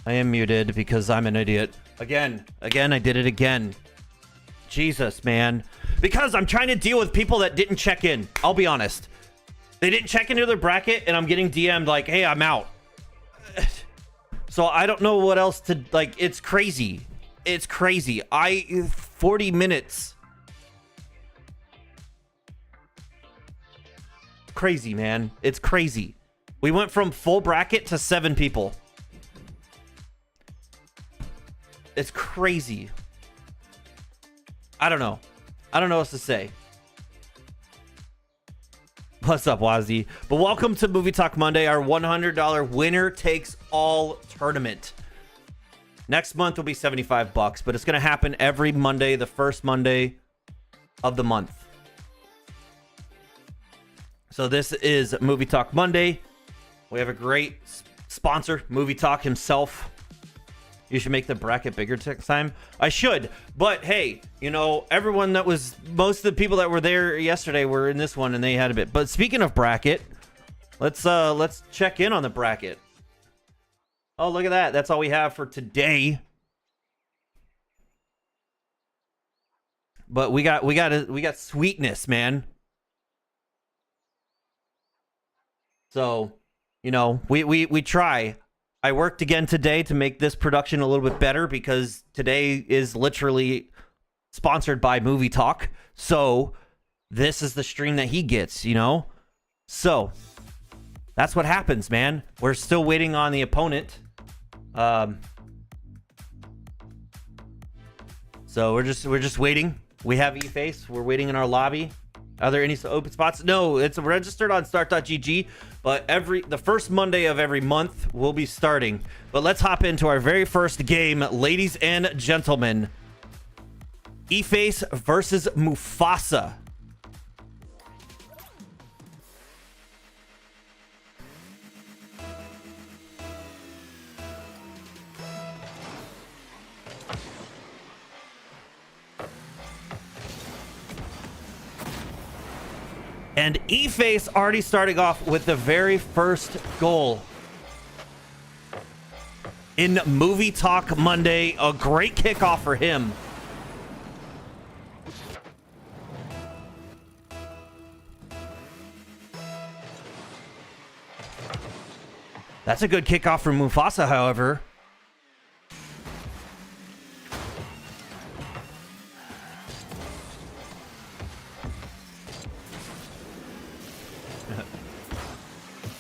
I am muted because I'm an idiot. Again, I did it again. Jesus, man. Because I'm trying to deal with people that didn't check in. I'll be honest. They didn't check into their bracket, and I'm getting DM'd like, hey, I'm out. So I don't know what else to, like, it's crazy. It's crazy. 40 minutes. Crazy, man. It's crazy. We went from full bracket to 7 people. It's crazy. I don't know. I don't know what to say. What's up, Wazzy? But welcome to Movie Talk Monday, our $100 winner takes all tournament. Next month will be $75, but it's going to happen every Monday, the first Monday of the month. So this is Movie Talk Monday. We have a great sponsor, Movie Talk himself. You should make the bracket bigger next time. I should, but hey, you know, everyone that was, most of the people that were there yesterday were in this one and they had a bit. But speaking of bracket, let's check in on the bracket. Oh, look at that. That's all we have for today. But we got sweetness, man. So, you know, we try. I worked again today to make this production a little bit better because today is literally sponsored by Movie Talk. So this is the stream that he gets, you know? So that's what happens, man. We're still waiting on the opponent. So we're just waiting. We have E-Face. We're waiting in our lobby. Are there any open spots? No, it's registered on start.gg, but the first Monday of every month we'll be starting. But let's hop into our very first game, ladies and gentlemen. E-Face versus Mufasa. And E-Face already starting off with the very first goal in Movie Talk Monday. A great kickoff for him. That's a good kickoff from Mufasa, however.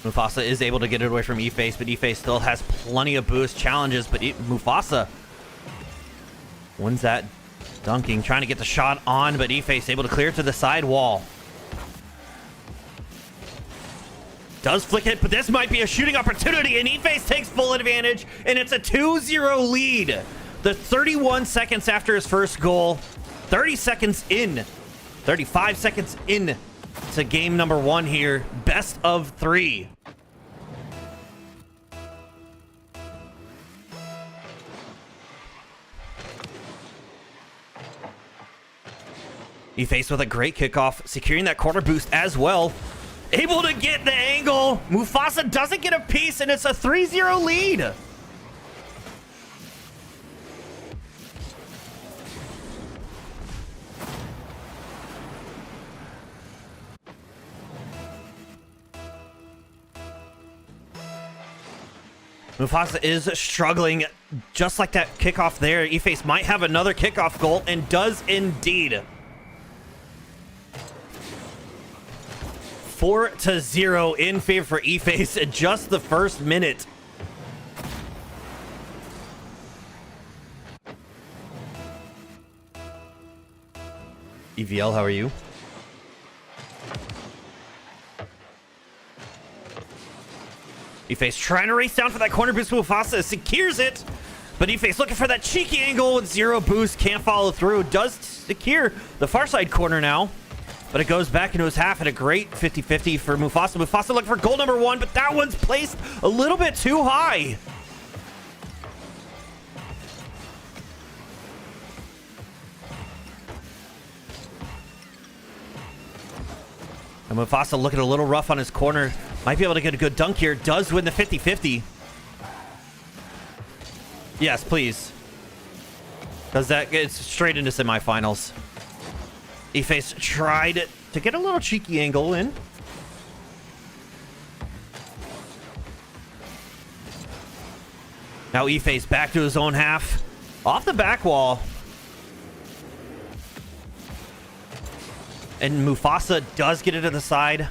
Mufasa is able to get it away from E-Face, but E-Face still has plenty of boost challenges, but Mufasa wins that dunking, trying to get the shot on, but E-Face able to clear to the side wall. Does flick it, but this might be a shooting opportunity, and E-Face takes full advantage, and it's a 2-0 lead. The 31 seconds after his first goal, 35 seconds in to game number 1 here. Best of 3. E-Face with a great kickoff, securing that corner boost as well. Able to get the angle. Mufasa doesn't get a piece, and it's a 3-0 lead. Mufasa is struggling, just like that kickoff there. E-Face might have another kickoff goal, and does indeed. 4-0 in favor for E-Face in just the first minute. EVL, how are you? E-Face trying to race down for that corner boost. Mufasa secures it, but E-Face looking for that cheeky angle with 0 boost. Can't follow through. Does secure the far side corner now, but it goes back into his half at a great 50-50 for Mufasa. Mufasa looking for goal number 1, but that one's placed a little bit too high. And Mufasa looking a little rough on his corner. Might be able to get a good dunk here. Does win the 50-50. Yes, please. Because that gets straight into semifinals. E-Face tried to get a little cheeky angle in. Now E-Face back to his own half. Off the back wall. And Mufasa does get it to the side.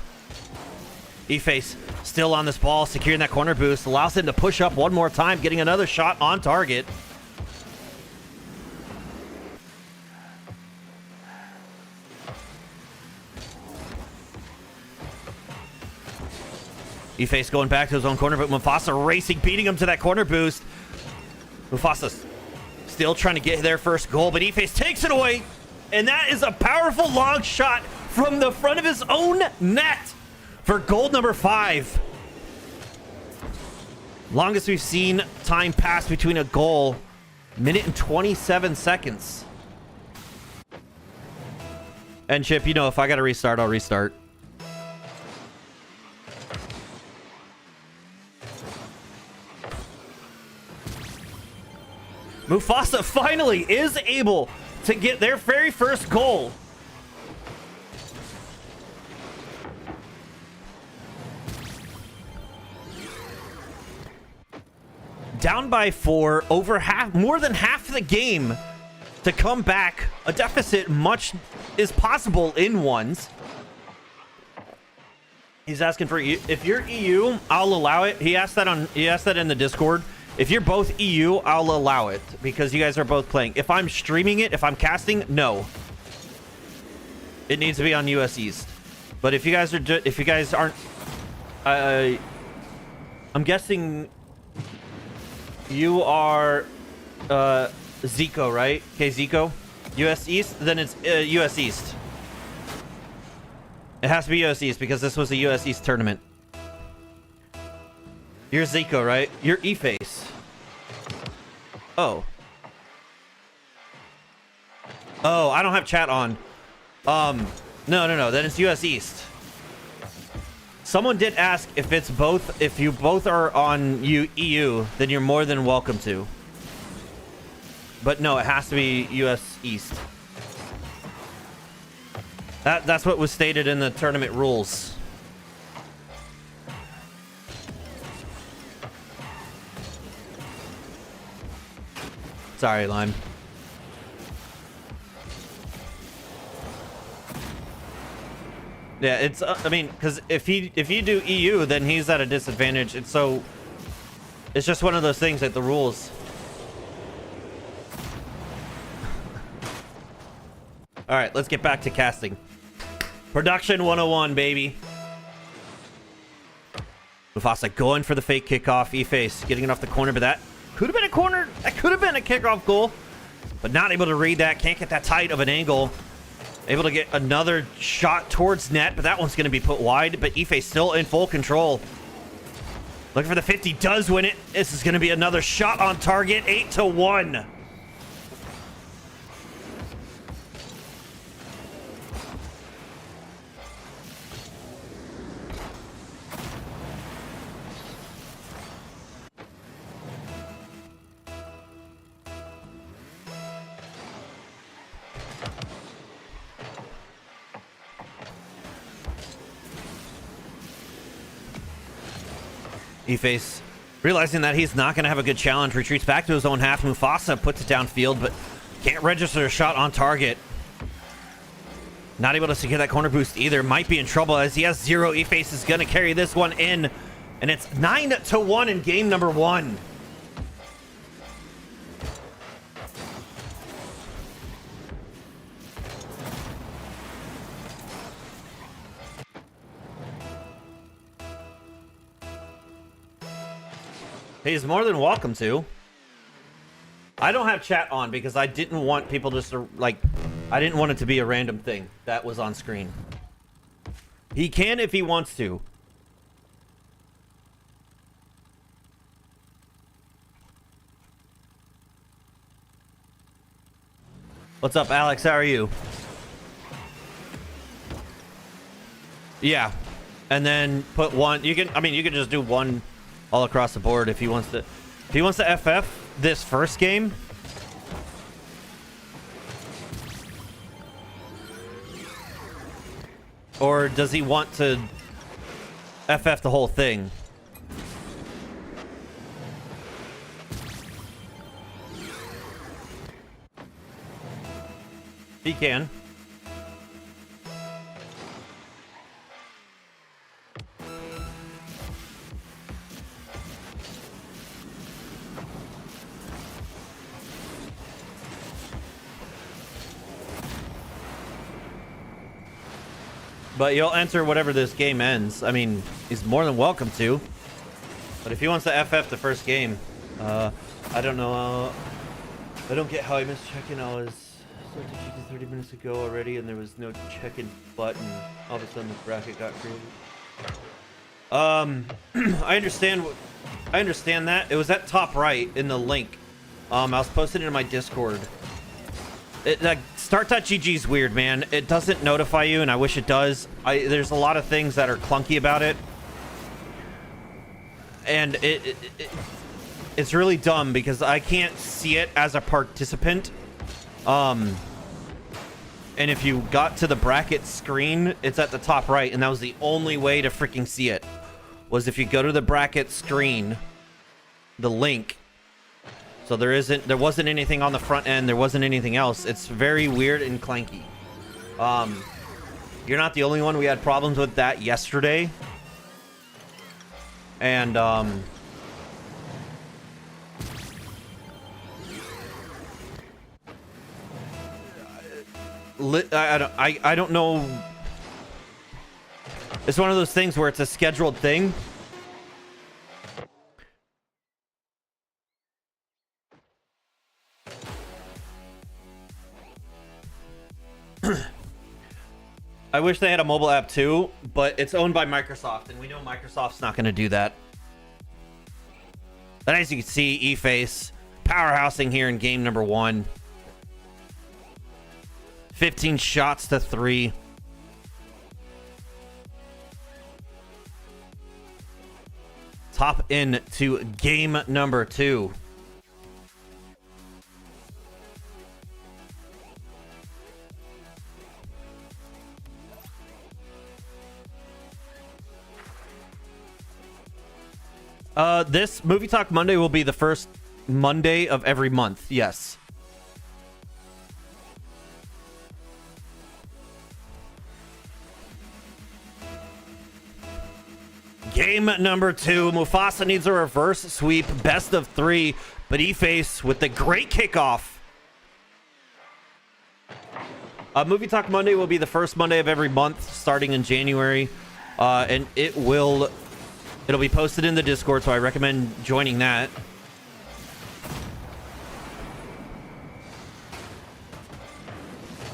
E-Face still on this ball, securing that corner boost. Allows him to push up one more time, getting another shot on target. E-Face going back to his own corner, but Mufasa racing, beating him to that corner boost. Mufasa still trying to get their first goal, but E-Face takes it away. And that is a powerful long shot from the front of his own net for goal number 5. Longest we've seen time pass between a goal. Minute and 27 seconds. And Chip, you know, if I got to restart, I'll restart. Mufasa finally is able to get their very first goal. Down by 4, over half, more than half the game to come back. A deficit much is possible in ones. He's asking for if you're EU, I'll allow it. He asked that in the Discord. If you're both EU, I'll allow it because you guys are both playing. If I'm streaming it, if I'm casting, no. It needs to be on US East. But if you guys aren't, I'm guessing you are Zico, right? Okay, Zico, US East. Then it's US East. It has to be US East because this was a US East tournament. You're Zico, right? You're E-Face. Oh. Oh, I don't have chat on. No. Then it's US East. Someone did ask if it's both. If you both are on EU, then you're more than welcome to. But no, it has to be US East. That's what was stated in the tournament rules. Sorry, Lime. Yeah, it's I mean, because if you do EU, then he's at a disadvantage. It's just one of those things, like the rules. All right, let's get back to casting. Production 101, baby. Mufasa going for the fake kickoff. E-Face getting it off the corner, but that could have been a corner. That could have been a kickoff goal, but not able to read that. Can't get that tight of an angle. Able to get another shot towards net, but that one's going to be put wide. But E-Face still in full control. Looking for the 50. Does win it. This is going to be another shot on target. 8-1. E-Face, realizing that he's not going to have a good challenge, retreats back to his own half. Mufasa puts it downfield, but can't register a shot on target. Not able to secure that corner boost either. Might be in trouble as he has 0. E-Face is going to carry this one in, and it's 9-1 in game number 1. He's more than welcome to. I don't have chat on because I didn't want people just to, like, I didn't want it to be a random thing that was on screen. He can if he wants to. What's up, Alex? How are you? Yeah. And then put one. You can, I mean, you can just do one all across the board if he wants to. If he wants to FF, this first game. Or does he want to FF the whole thing? He can. But you'll enter whatever this game ends. I mean, he's more than welcome to. But if he wants to FF the first game, I don't know. I don't get how I missed check-in. I was started check-in 30 minutes ago already, and there was no check-in button. All of a sudden, the bracket got created. I understand. I understand that. It was at top right in the link. I was posting it in my Discord. Like start.gg is weird, man. It doesn't notify you, and I wish it does. There's a lot of things that are clunky about it, and it's really dumb because I can't see it as a participant. And if you got to the bracket screen, it's at the top right, and that was the only way to freaking see it. Was if you go to the bracket screen, the link. So there wasn't anything on the front end. There wasn't anything else. It's very weird and clanky. You're not the only one. We had problems with that yesterday. And I don't know. It's one of those things where it's a scheduled thing. I wish they had a mobile app too, but it's owned by Microsoft, and we know Microsoft's not going to do that. But as you can see, eFace powerhousing here in game number 1. 15 shots to 3. Top into game number 2. This Movie Talk Monday will be the first Monday of every month. Yes. Game number 2. Mufasa needs a reverse sweep. Best of 3. But eFace with the great kickoff. Movie Talk Monday will be the first Monday of every month starting in January. And it'll be posted in the Discord, so I recommend joining that.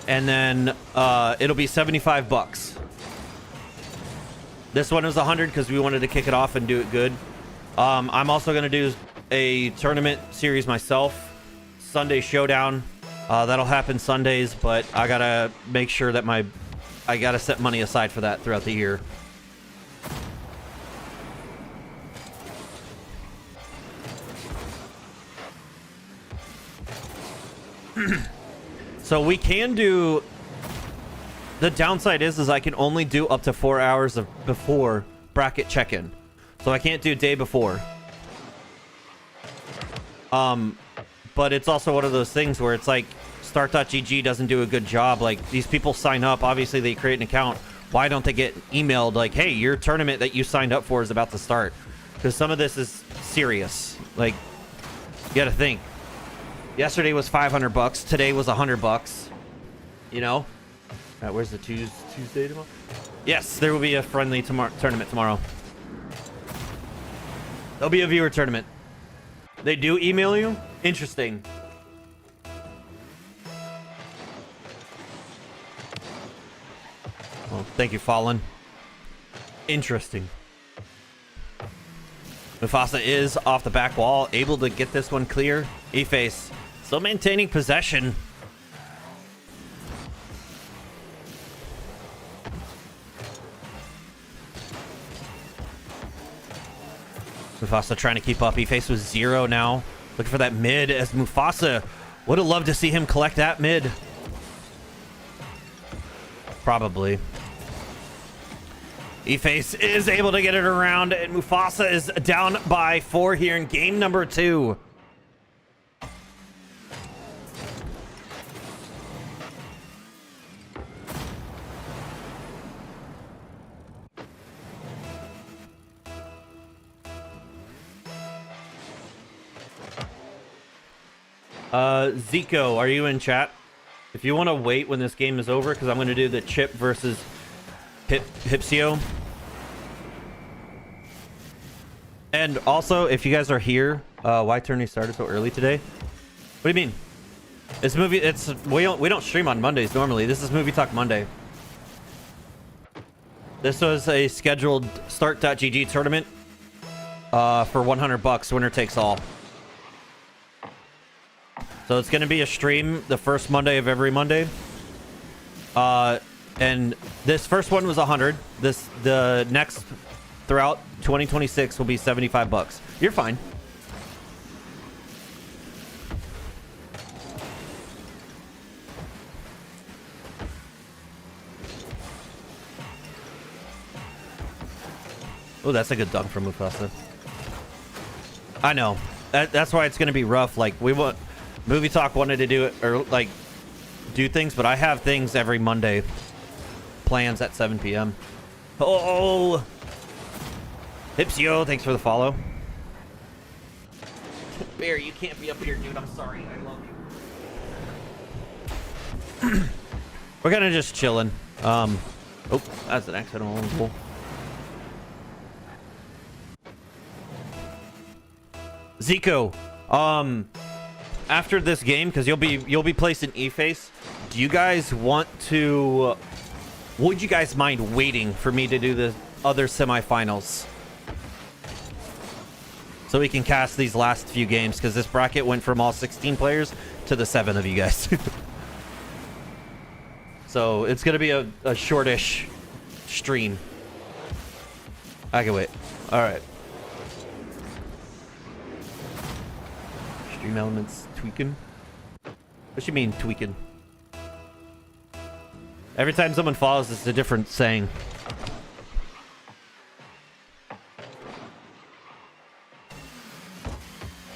And then it'll be $75. This one is 100 because we wanted to kick it off and do it good. I'm also going to do a tournament series myself. Sunday Showdown. That'll happen Sundays, but I got to make sure that I got to set money aside for that throughout the year. So we can do. The downside is I can only do up to 4 hours of before bracket check-in, so I can't do day before. But it's also one of those things where it's like start.gg doesn't do a good job. Like, these people sign up, obviously they create an account. Why don't they get emailed like, hey, your tournament that you signed up for is about to start? Because some of this is serious. Like, you gotta think. Yesterday was $500. Today was $100. You know? Where's the Tuesday tomorrow? Yes, there will be a friendly tournament tomorrow. There'll be a viewer tournament. They do email you? Interesting. Well, thank you, Fallen. Interesting. Mufasa is off the back wall, able to get this one clear. eFace still maintaining possession. Mufasa trying to keep up. eFace with 0 now. Looking for that mid as Mufasa. Would have loved to see him collect that mid. Probably. E-Face is able to get it around, and Mufasa is down by 4 here in game number 2. Zico, are you in chat? If you want to wait when this game is over, because I'm going to do the Chip versus Hipsio. And also, if you guys are here, why tourney started so early today? What do you mean? We don't stream on Mondays normally. This is Movie Talk Monday. This was a scheduled start.gg tournament for $100, winner takes all. So it's going to be a stream the first Monday of every Monday. And this first one was 100. The next throughout 2026 will be $75. You're fine. Oh, that's a good dunk from Mufasa. I know. That's why it's going to be rough. Like, Movie Talk wanted to do it, or like do things, but I have things every Monday. Plans at 7 p.m. Oh, Hipsio, thanks for the follow. Bear, you can't be up here, dude. I'm sorry. I love you. We're kind of just chilling. Oh, that's an accidental goal. Zico, after this game, because you'll be placed in E-Face, do you guys want to... Would you guys mind waiting for me to do the other semifinals? So we can cast these last few games, because this bracket went from all 16 players to the 7 of you guys. So it's going to be a shortish stream. I can wait. All right. Stream elements tweaking. What you mean tweaking? Every time someone follows, it's a different saying.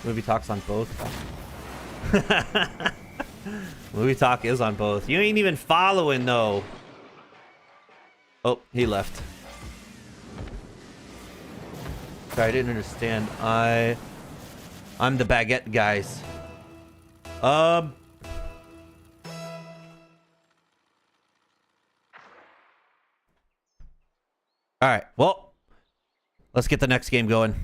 Movie Talk's on both. Movie Talk is on both. You ain't even following though. Oh, he left. Sorry, I didn't understand. I'm the baguette guys. All right. Well, let's get the next game going.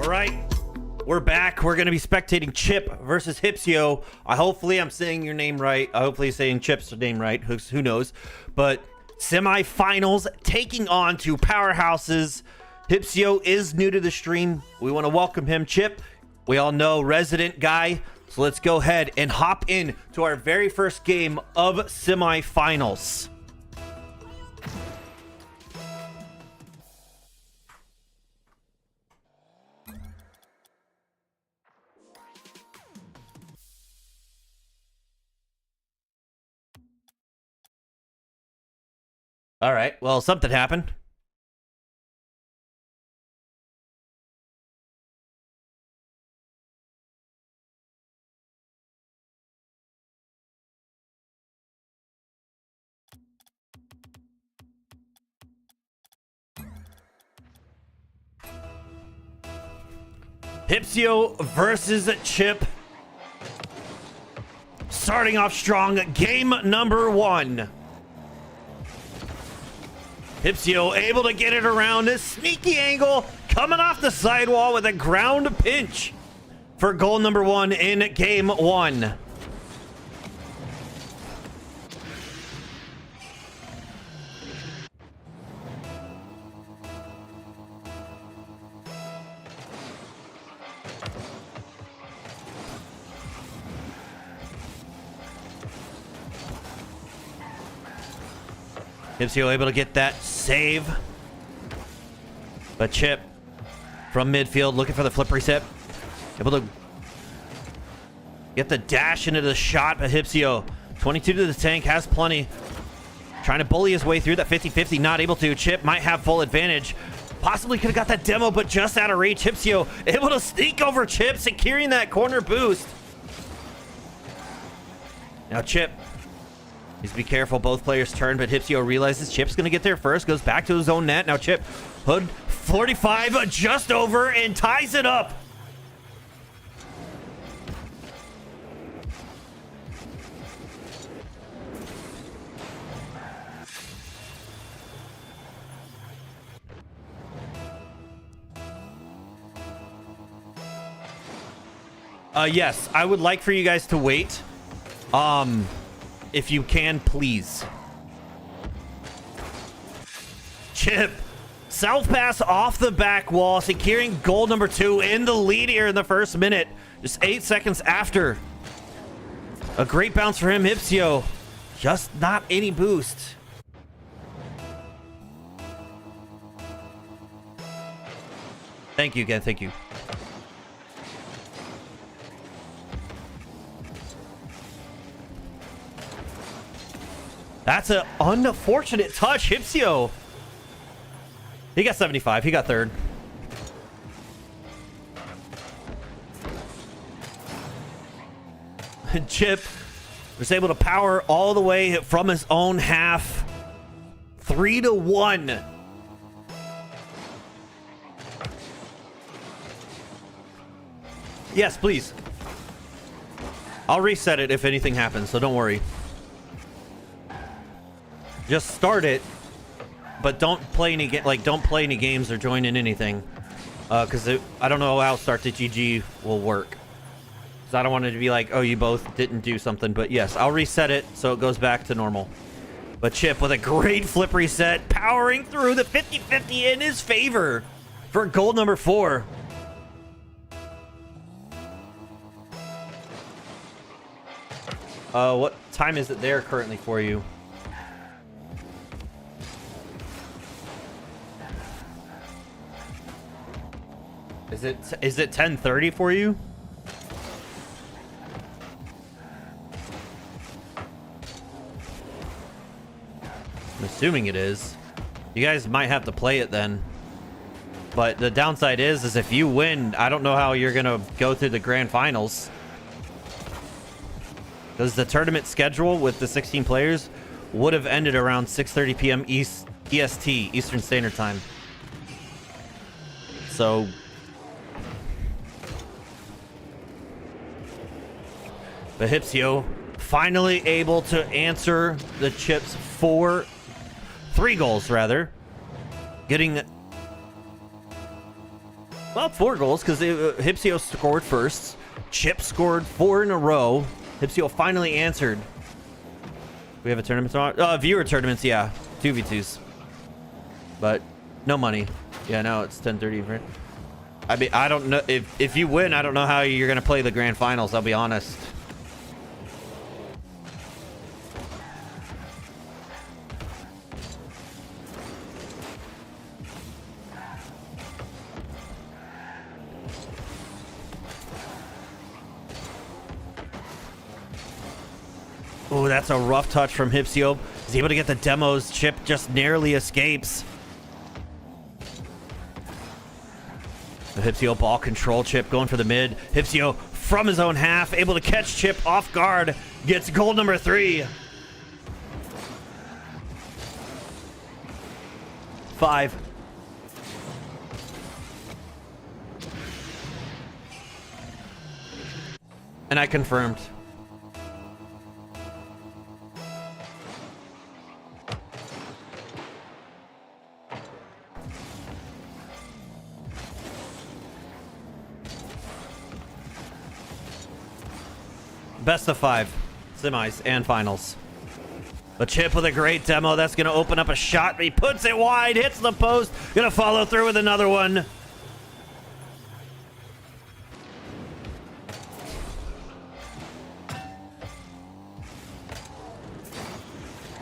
right, we're back. We're going to be spectating Chip versus Hipsio. Hopefully I'm saying your name right. Hopefully saying Chip's name right. Who knows? But semifinals, taking on two powerhouses. Hipsio is new to the stream. We want to welcome him. Chip, we all know, resident guy. So let's go ahead and hop in to our very first game of semifinals. All right, well, something happened. Hipsio versus Chip. Starting off strong, game number one. Hipsio able to get it around this sneaky angle, coming off the sidewall with a ground pinch for goal number one in game one. Hipsio able to get that save. But Chip from midfield looking for the flip reset. Able to get the dash into the shot. But Hipsio, 22 to the tank, has plenty. Trying to bully his way through that 50-50, not able to. Chip might have full advantage. Possibly could have got that demo, but just out of reach. Hipsio able to sneak over Chip, securing that corner boost. Now Chip needs to be careful. Both players turn, but Hipsio realizes Chip's going to get there first. Goes back to his own net. Now Chip, hood 45 just over and ties it up. Yes, I would like for you guys to wait. If you can, please. Chip, self pass off the back wall, securing goal number two in the lead here in the first minute. Just 8 seconds after. A great bounce for him, Hipsio. Just not any boost. Thank you again, thank you. That's an unfortunate touch. Hipsio. He got 75. He got third. Chip was able to power all the way from his own half. 3-1. Yes, please. I'll reset it if anything happens, so don't worry. Just start it, but don't play any games or join in anything, because I don't know how start to GG will work. Because I don't want it to be like, oh, you both didn't do something. But yes, I'll reset it so it goes back to normal. But Chip with a great flip reset, powering through the 50-50 in his favor for goal number 4. What time is it there currently for you? Is it 10:30 for you? I'm assuming it is. You guys might have to play it then. But the downside is if you win, I don't know how you're gonna go through the grand finals. Because the tournament schedule with the 16 players would have ended around 6:30 p.m. EST, Eastern Standard Time. So but Hipsio finally able to answer the Chips 3 goals rather. Getting Well, 4 goals because Hipsio scored first. Chip scored 4 in a row. Hipsio finally answered. We have a tournament tomorrow? Viewer tournaments, yeah. 2v2s. But no money. Yeah, now it's 10:30. I mean, I don't know. If you win, I don't know how you're going to play the grand finals, I'll be honest. Oh, that's a rough touch from Hipsio. He's able to get the demos. Chip just narrowly escapes. The Hipsio ball control. Chip going for the mid. Hipsio from his own half, able to catch Chip off guard. Gets goal number 3. 5. And I confirmed. Best of 5 semis and finals. But Chip with a great demo. That's going to open up a shot. He puts it wide, hits the post. Going to follow through with another one.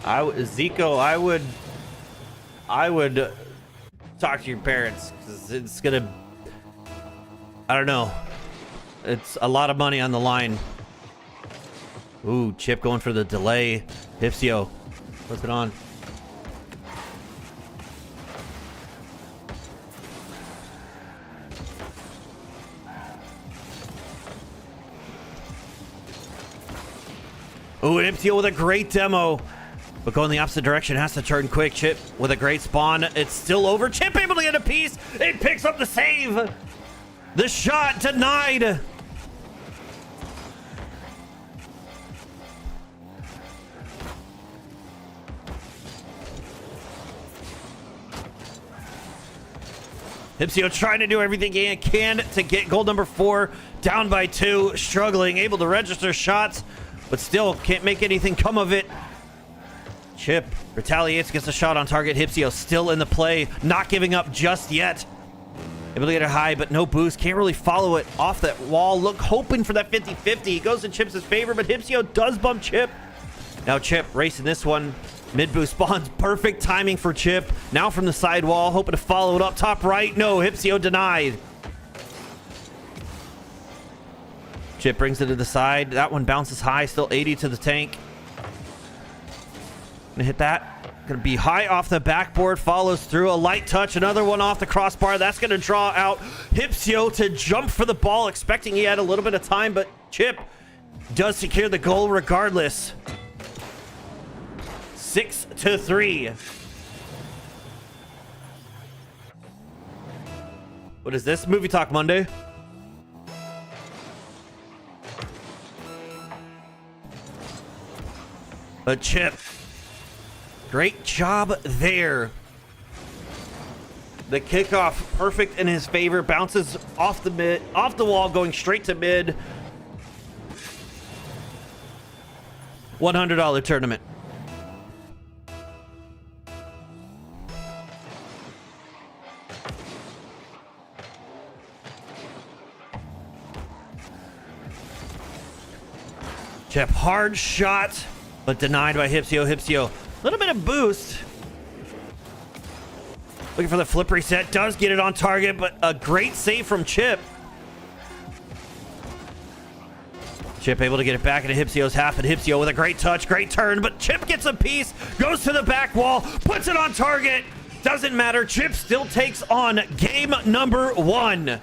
Zico, I would talk to your parents because it's going to, I don't know. It's a lot of money on the line. Ooh, Chip going for the delay. Hipsio, puts it on. Ooh, Hipsio with a great demo. But going the opposite direction, has to turn quick. Chip with a great spawn. It's still over. Chip able to get a piece. It picks up the save. The shot denied. Hipsio trying to do everything he can to get goal number 4, down by 2, struggling, able to register shots, but still can't make anything come of it. Chip retaliates, gets a shot on target. Hipsio still in the play, not giving up just yet. Able to get it high, but no boost. Can't really follow it off that wall. Look, hoping for that 50-50. He goes in Chip's favor, but Hipsio does bump Chip. Now Chip racing this one. Mid boost spawns, perfect timing for Chip. Now from the side wall, hoping to follow it up top right. No, Hipsio denied. Chip brings it to the side. That one bounces high, still 80 to the tank. Gonna hit that. Gonna be high off the backboard, follows through. A light touch, another one off the crossbar. That's gonna draw out Hipsio to jump for the ball, expecting he had a little bit of time, but Chip does secure the goal regardless. 6-3. What is this? Movie Talk Monday? But Chip, great job there. The kickoff perfect in his favor. Bounces off the mid, off the wall, going straight to mid. $100 tournament. Chip, hard shot, but denied by Hipsio. Hipsio, a little bit of boost. Looking for the flip reset. Does get it on target, but a great save from Chip. Chip able to get it back into Hipsio's half, and Hipsio with a great touch, great turn, but Chip gets a piece, goes to the back wall, puts it on target. Doesn't matter. Chip still takes on game number 1.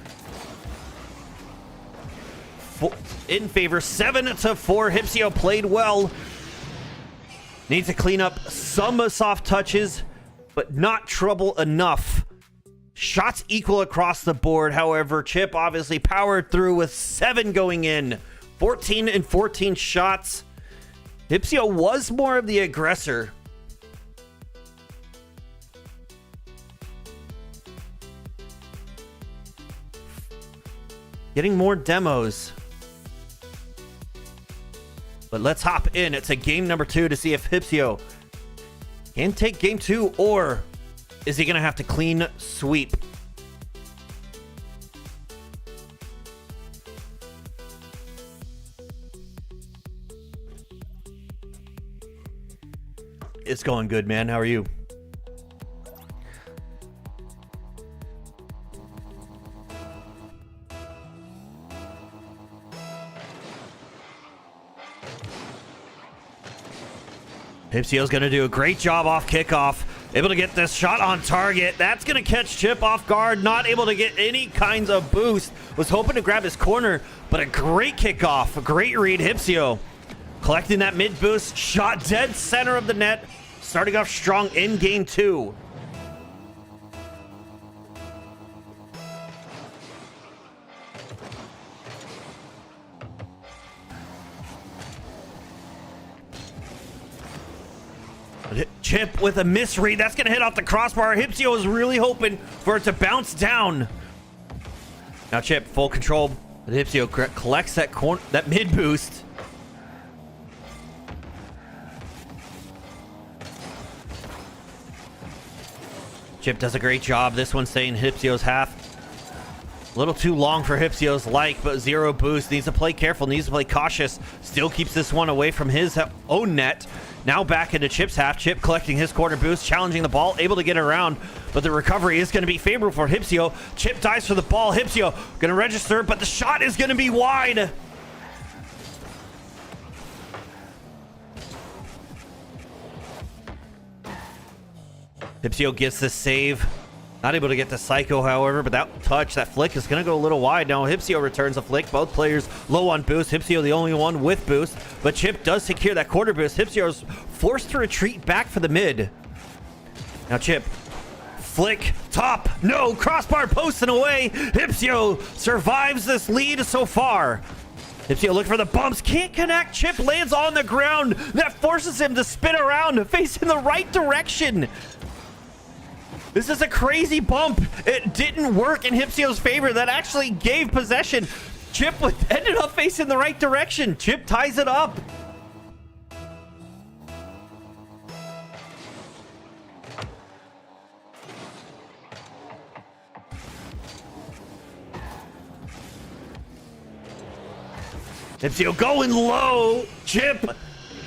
In favor, 7-4. Hipsio played well. Needs to clean up some soft touches, but not trouble enough. Shots equal across the board. However, Chip obviously powered through with 7 going in. 14 and 14 shots. Hipsio was more of the aggressor. Getting more demos. But let's hop in. It's a game number 2 to see if Hypsio can take game 2, or is he going to have to clean sweep? It's going good, man. How are you? Hypsio's going to do a great job off kickoff. Able to get this shot on target. That's going to catch Chip off guard. Not able to get any kinds of boost. Was hoping to grab his corner, but a great kickoff. A great read. Hypsio collecting that mid boost. Shot dead center of the net. Starting off strong in game 2. Chip with a misread. That's going to hit off the crossbar. Hypsio is really hoping for it to bounce down. Now Chip, full control. But Hypsio collects that mid boost. Chip does a great job. This one staying Hypsio's half. A little too long for Hypsio's like, but 0 boost. Needs to play careful, needs to play cautious. Still keeps this one away from his own net. Now back into Chip's half. Chip collecting his corner boost, challenging the ball, able to get around, but the recovery is going to be favorable for Hypsio. Chip dives for the ball. Hypsio going to register, but the shot is going to be wide. Hypsio gets the save. Not able to get the Psycho, however, but that touch, that flick is going to go a little wide. Now Hypsio returns a flick. Both players low on boost. Hypsio the only one with boost, but Chip does secure that quarter boost. Hypsio is forced to retreat back for the mid. Now Chip, flick, top, no, crossbar posting away. Hypsio survives this lead so far. Hypsio looking for the bumps, can't connect. Chip lands on the ground. That forces him to spin around, facing the right direction. This is a crazy bump. It didn't work in Hypsio's favor. That actually gave possession. Chip ended up facing the right direction. Chip ties it up. Hypsio going low. Chip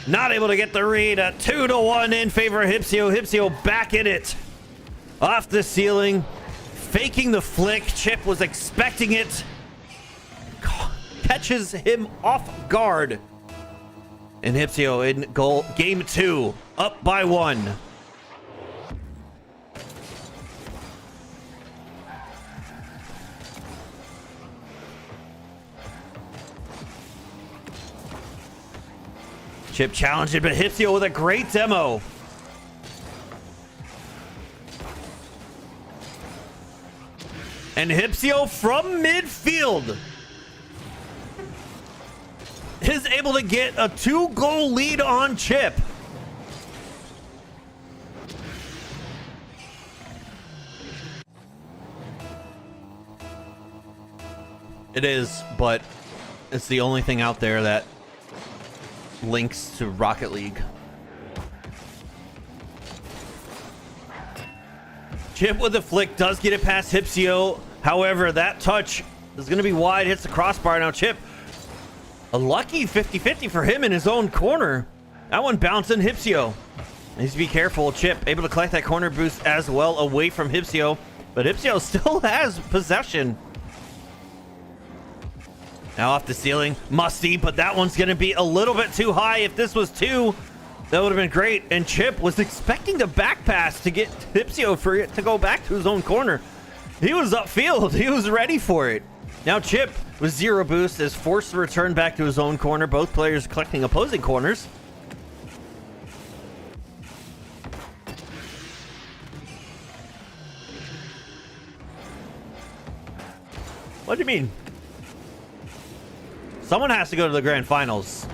not able to get the read. A 2-1 in favor of Hypsio. Hypsio back in it. Off the ceiling, faking the flick. Chip was expecting it. Catches him off guard. And Hypsio in goal. Game 2, up by 1. Chip challenged it, but Hypsio with a great demo. And Hypsio from midfield is able to get a 2-goal lead on Chip. It is, but it's the only thing out there that links to Rocket League. Chip with the flick does get it past Hypsio. However, that touch is going to be wide, hits the crossbar. Now Chip, a lucky 50-50 for him in his own corner. That one bouncing Hypsio. Needs to be careful. Chip able to collect that corner boost as well away from Hypsio, but Hypsio still has possession. Now off the ceiling, Musty, but that one's going to be a little bit too high. If this was 2, that would have been great. And Chip was expecting the back pass to get Hypsio for it to go back to his own corner. He was upfield. He was ready for it. Now Chip with 0 boost is forced to return back to his own corner. Both players collecting opposing corners. What do you mean? Someone has to go to the grand finals.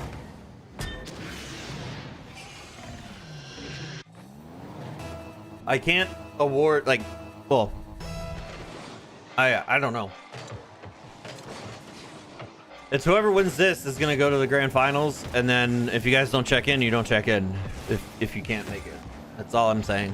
I can't award, like, well, I don't know. It's whoever wins this is gonna go to the grand finals, and then if you guys don't check in, you don't check in. If you can't make it, that's all I'm saying.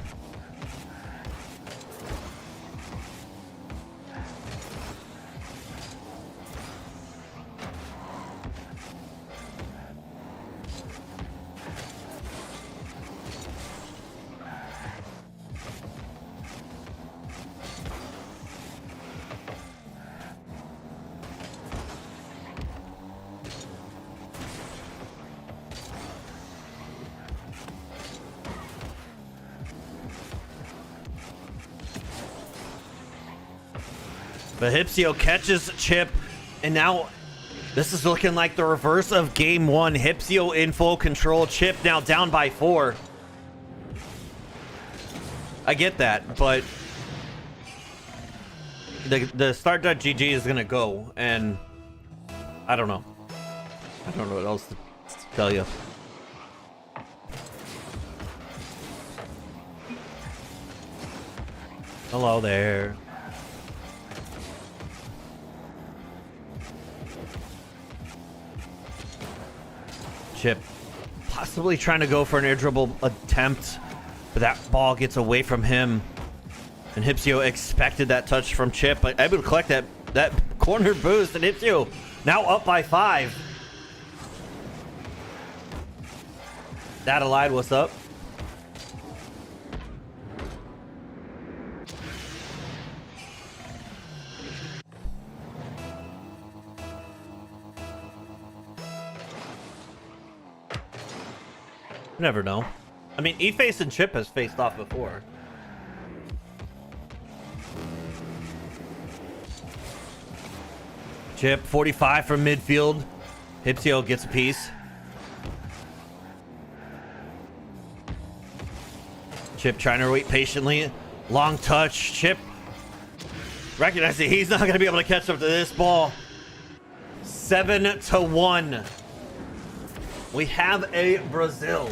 But Hypsio catches Chip, and now this is looking like the reverse of game one. Hypsio in full control. Chip now down by 4. I get that, but the start.gg is gonna go, and I don't know. I don't know what else to tell you. Hello there. Chip possibly trying to go for an air dribble attempt, but that ball gets away from him. And Hypsio expected that touch from Chip, but able to collect that corner boost, and Hypsio now up by 5. That Allied, what's up? You never know. I mean, E-Face and Chip has faced off before. Chip, 45 from midfield. Hypsio gets a piece. Chip trying to wait patiently. Long touch. Chip recognizing he's not going to be able to catch up to this ball. 7-1. We have a Brazil.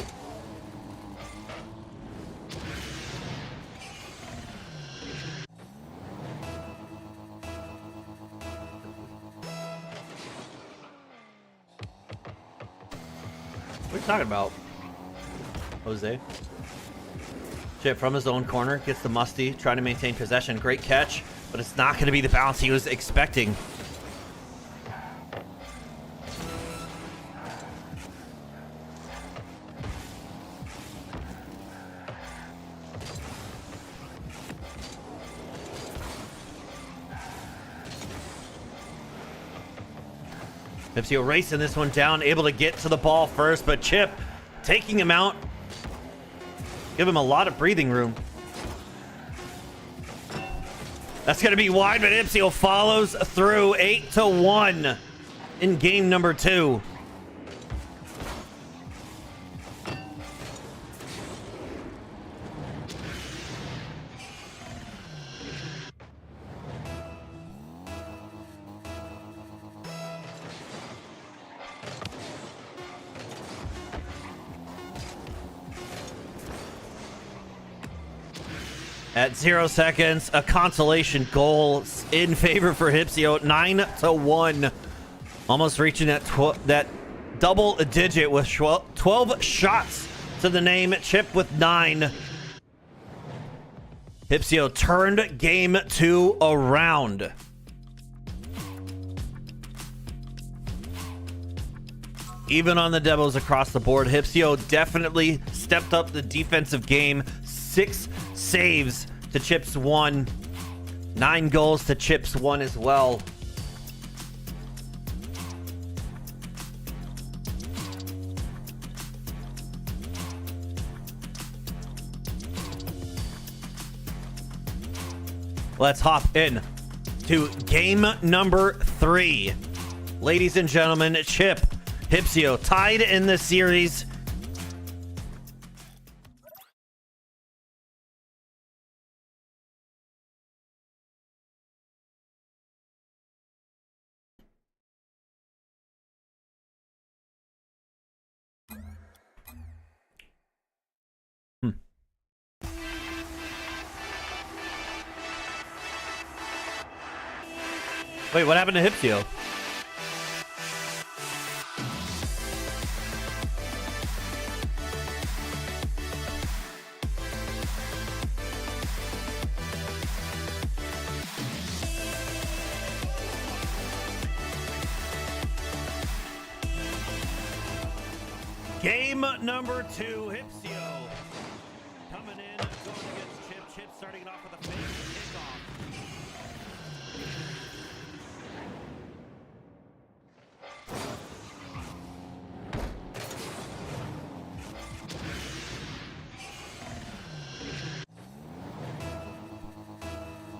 What are you talking about, Jose? Chip from his own corner gets the musty, trying to maintain possession. Great catch, but it's not going to be the bounce he was expecting. Hypsio racing this one down, able to get to the ball first, but Chip taking him out. Give him a lot of breathing room. That's going to be wide, but Hypsio follows through. 8-1 in game number 2. At 0 seconds, a consolation goal in favor for Hypsio. 9-1. Almost reaching that double digit with 12 shots to the name. Chip with 9. Hypsio turned game 2 around. Even on the demos across the board, Hypsio definitely stepped up the defensive game. 6 saves to Chip's 1. 9 goals to Chip's 1 as well. Let's hop in to game number 3. Ladies and gentlemen, Chip, Hypsio tied in the series. Wait, what happened to Hypsio? Game number 2, Hipsio. Coming in, going against Chip. Chip starting it off with a fake kickoff.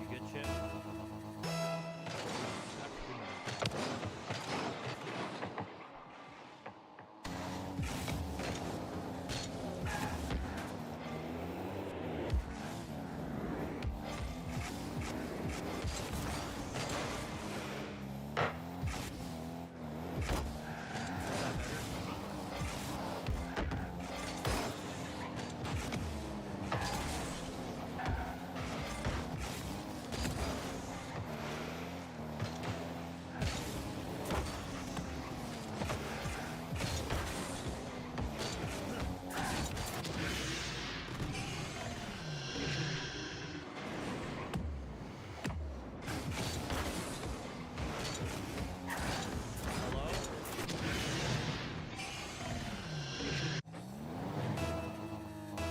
You good, Chip?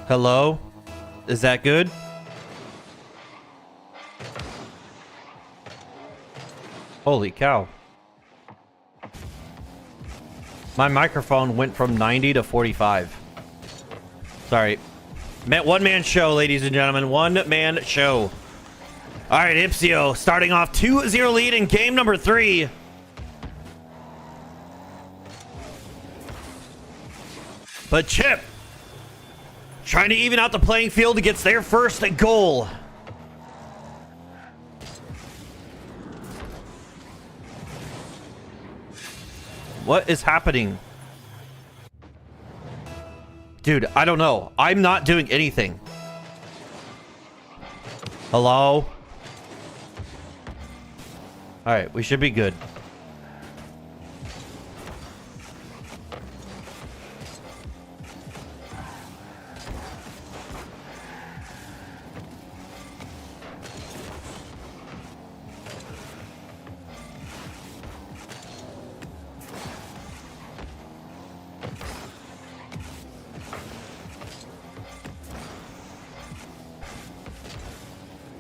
Hello? Is that good? Holy cow. My microphone went from 90 to 45. Sorry. One-man show, ladies and gentlemen. One-man show. All right, Ipsio starting off 2-0 lead in game number 3. But Chip trying to even out the playing field, gets their first goal. What is happening? Dude, I don't know. I'm not doing anything. Hello? All right, we should be good.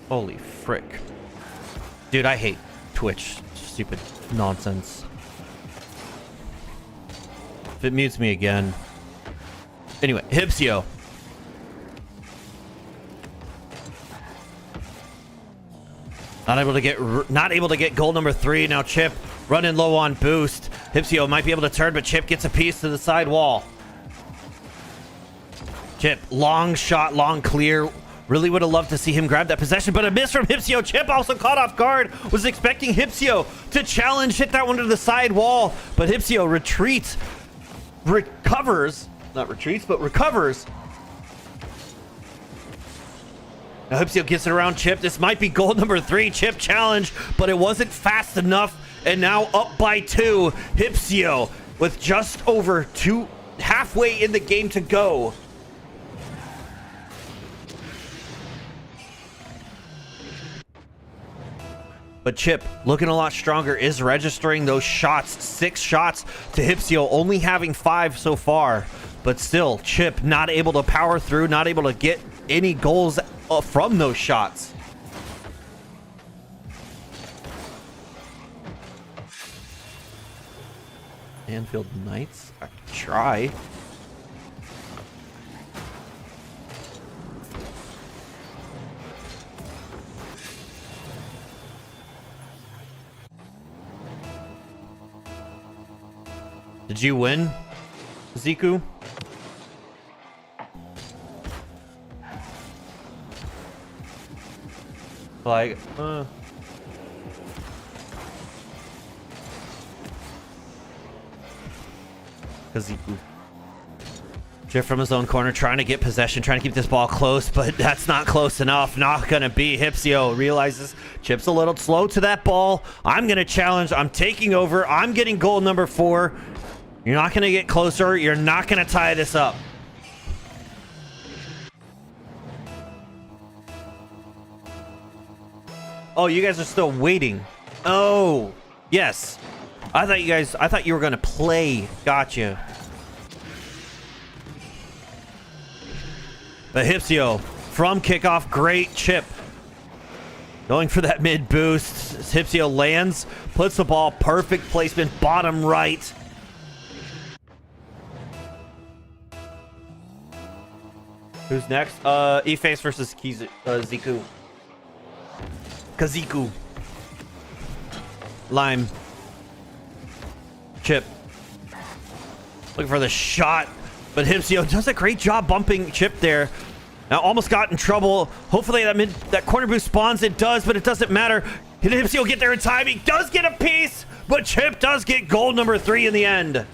Holy frick. Dude, I hate Twitch. Stupid nonsense. If it mutes me again. Anyway, Hipsio. Not able to get goal number 3. Now Chip running low on boost. Hipsio might be able to turn, but Chip gets a piece to the side wall. Chip, long shot, long clear. Really would have loved to see him grab that possession, but a miss from Hipsio. Chip also caught off guard. Was expecting Hipsio to challenge, hit that one to the side wall, but Hipsio retreats, recovers, not retreats, but recovers. Now Hipsio gets it around Chip. This might be goal number 3. Chip challenge, but it wasn't fast enough, and now up by 2. Hipsio with just over halfway in the game to go. But Chip, looking a lot stronger, is registering those shots. 6 shots to Hipsio, only having 5 so far. But still, Chip not able to power through, not able to get any goals from those shots. Anfield Knights? I can try. Did you win, Ziku? Like, Ziku. Chip from his own corner, trying to get possession, trying to keep this ball close, but that's not close enough. Not gonna be. Hipsio realizes Chip's a little slow to that ball. I'm gonna challenge. I'm taking over. I'm getting goal number 4. You're not going to get closer. You're not going to tie this up. Oh, you guys are still waiting. Oh, yes. I thought you were going to play. Gotcha. But Hipsio from kickoff, great chip. Going for that mid boost. Hipsio lands, puts the ball, perfect placement, bottom right. Who's next? E-Face versus Ziku. Kaziku. Lime. Chip. Looking for the shot. But Hipsio does a great job bumping Chip there. Now almost got in trouble. Hopefully that corner boost spawns. It does, but it doesn't matter. Can Hipsio get there in time? He does get a piece, but Chip does get gold number 3 in the end.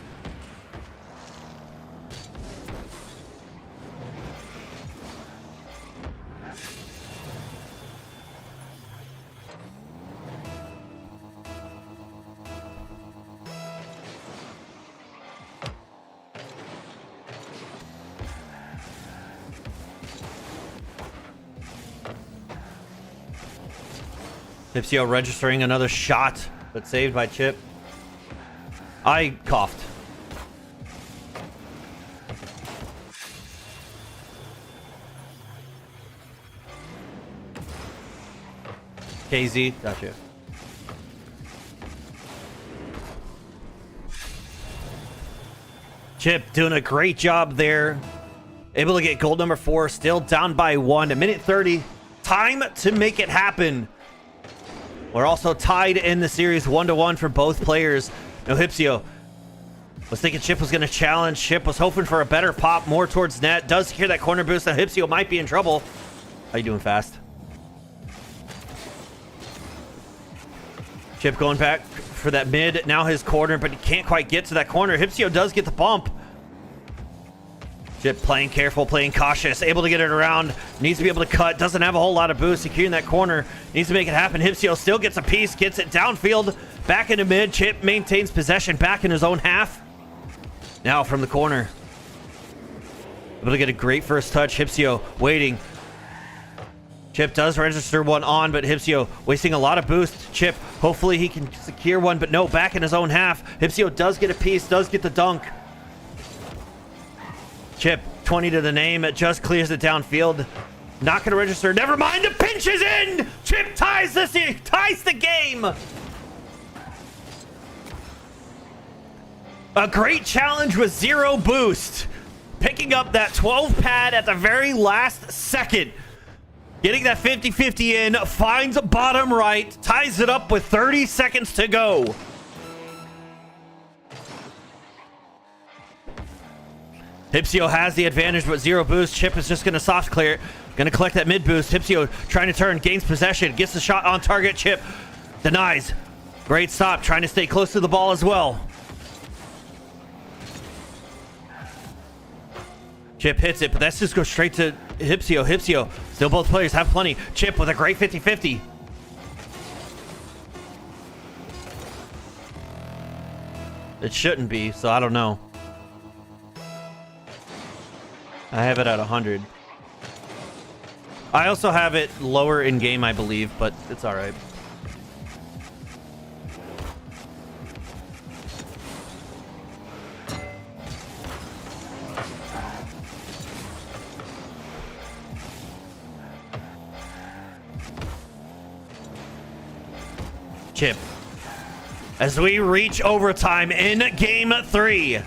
Hipsio registering another shot, but saved by Chip. I coughed. KZ, gotcha. Chip doing a great job there. Able to get gold number 4, still down by 1. A minute 30. Time to make it happen. We're also tied in the series 1-1 for both players. No, Hipsio was thinking Chip was going to challenge. Chip was hoping for a better pop, more towards net. Does hear that corner boost. Now Hipsio might be in trouble. How you doing, Fast? Chip going back for that mid. Now his corner, but he can't quite get to that corner. Hipsio does get the bump. Chip playing careful, playing cautious, able to get it around. Needs to be able to cut. Doesn't have a whole lot of boost. Securing that corner. Needs to make it happen. Hipsio still gets a piece. Gets it downfield. Back into mid. Chip maintains possession back in his own half. Now from the corner. Able to get a great first touch. Hipsio waiting. Chip does register one on, but Hipsio wasting a lot of boost. Chip, hopefully he can secure one, but no, back in his own half. Hipsio does get a piece, does get the dunk. Chip, 20 to the name. It just clears it downfield. Not going to register. Never mind. The pinch is in. Chip ties the game. A great challenge with 0 boost. Picking up that 12 pad at the very last second. Getting that 50-50 in. Finds bottom right. Ties it up with 30 seconds to go. Hipsio has the advantage, but 0 boost. Chip is just going to soft clear it. Going to collect that mid boost. Hipsio trying to turn, gains possession, gets the shot on target. Chip denies. Great stop, trying to stay close to the ball as well. Chip hits it, but that's just go straight to Hipsio. Hipsio, still both players have plenty. Chip with a great 50-50. It shouldn't be, so I don't know. I have it at 100. I also have it lower in game, I believe, but it's all right. Chip. As we reach overtime in game 3.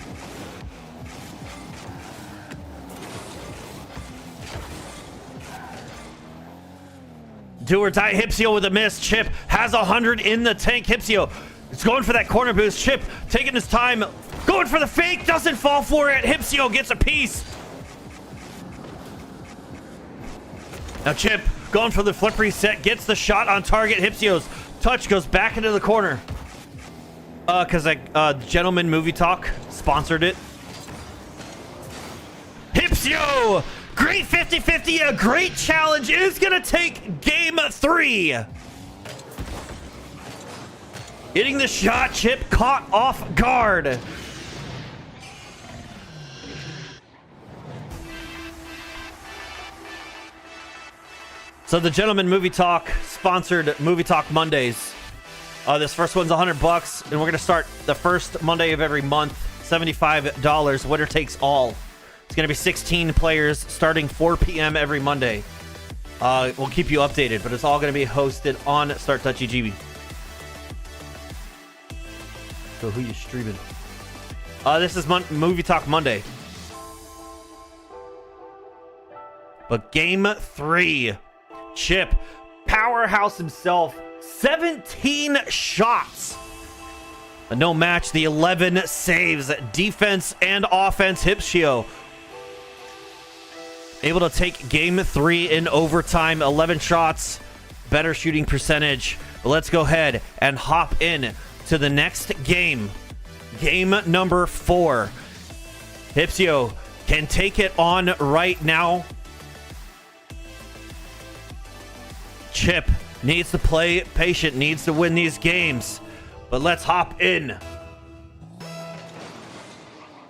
Do or die. Hipsio with a miss. Chip has 100 in the tank. Hipsio is going for that corner boost. Chip taking his time. Going for the fake. Doesn't fall for it. Hipsio gets a piece. Now Chip going for the flip reset. Gets the shot on target. Hipsio's touch goes back into the corner. Because Gentleman Movie Talk sponsored it. Hipsio! Great 50-50, a great challenge is going to take game 3. Hitting the shot, Chip caught off guard. So the Gentleman Movie Talk sponsored Movie Talk Mondays. This first one's $100, and we're going to start the first Monday of every month, $75. Winner takes all. It's going to be 16 players starting 4 p.m. every Monday. We'll keep you updated, but it's all going to be hosted on start.gg. So who you streaming? This is Movie Talk Monday. But game 3, Chip, powerhouse himself, 17 shots. A no match, the 11 saves, defense and offense. Hipsio able to take game 3 in overtime, 11 shots, better shooting percentage. But let's go ahead and hop in to the next game. Game number 4. Hipsio can take it on right now. Chip needs to play patient, needs to win these games. But let's hop in.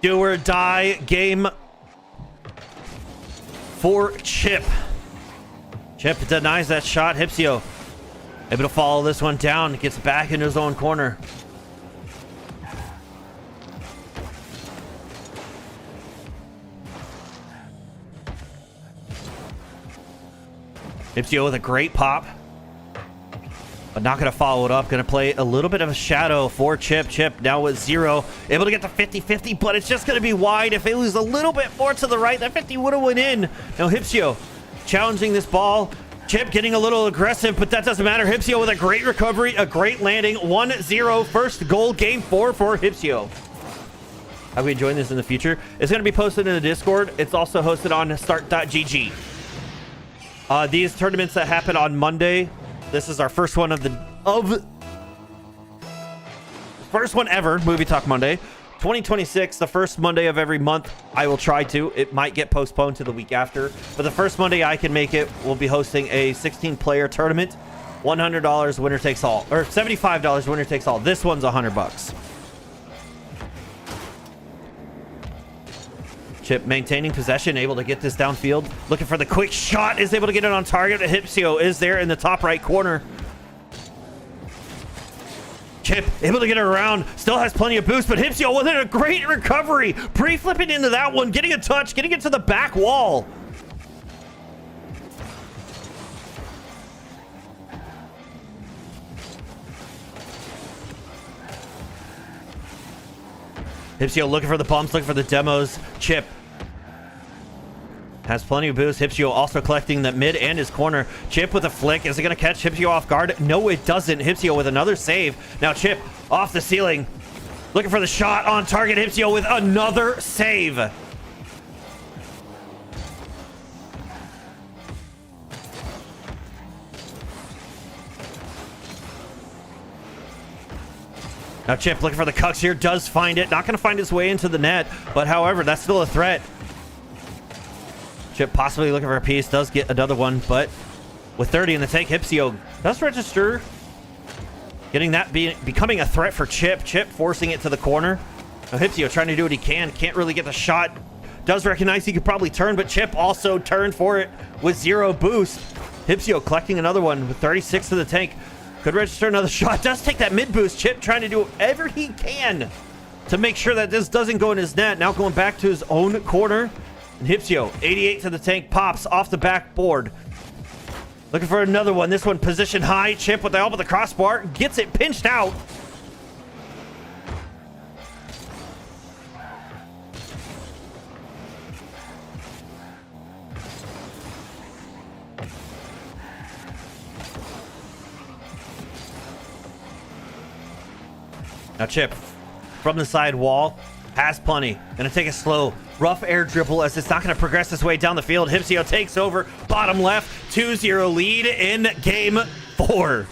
Do or die game for Chip. Chip denies that shot. Hipsio able to follow this one down. Gets back into his own corner. Hipsio with a great pop. But not going to follow it up. Going to play a little bit of a shadow for Chip. Chip now with 0. Able to get the 50-50, but it's just going to be wide. If they lose a little bit more to the right, that 50 would have went in. Now Hipsio challenging this ball. Chip getting a little aggressive, but that doesn't matter. Hipsio with a great recovery, a great landing. 1-0, first goal, game 4 for Hipsio. How we enjoying this in the future? It's going to be posted in the Discord. It's also hosted on start.gg. These tournaments that happen on Monday, this is our first one first one ever, Movie Talk Monday. 2026, the first Monday of every month. I will try to. It might get postponed to the week after, but the first Monday I can make it, we'll be hosting a 16-player tournament. $100 winner takes all, or $75 winner takes all. This one's $100. Chip maintaining possession, able to get this downfield. Looking for the quick shot, is able to get it on target. Hipsio is there in the top right corner. Chip able to get it around, still has plenty of boost, but Hipsio with a great recovery. Pre-flipping into that one, getting a touch, getting it to the back wall. Hipsio looking for the bumps, looking for the demos. Chip has plenty of boost. Hipsio also collecting the mid and his corner. Chip with a flick. Is it going to catch Hipsio off guard? No, it doesn't. Hipsio with another save. Now Chip off the ceiling. Looking for the shot on target. Hipsio with another save. Now Chip looking for the cucks here. Does find it. Not going to find his way into the net. But however, that's still a threat. Chip possibly looking for a piece, does get another one, but with 30 in the tank, Hipsio does register. Getting that becoming a threat for Chip. Chip forcing it to the corner. Now Hipsio trying to do what he can. Can't really get the shot. Does recognize he could probably turn, but Chip also turned for it with 0 boost. Hipsio collecting another one with 36 to the tank. Could register another shot. Does take that mid boost. Chip trying to do whatever he can to make sure that this doesn't go in his net. Now going back to his own corner. And Hipsio, 88 to the tank, pops off the backboard. Looking for another one. This one position high. Chip with the help of the crossbar. Gets it pinched out. Now Chip from the side wall. Has plenty. Gonna take a slow, rough air dribble as it's not gonna progress this way down the field. Hipsio takes over, bottom left, 2-0 lead in game 4.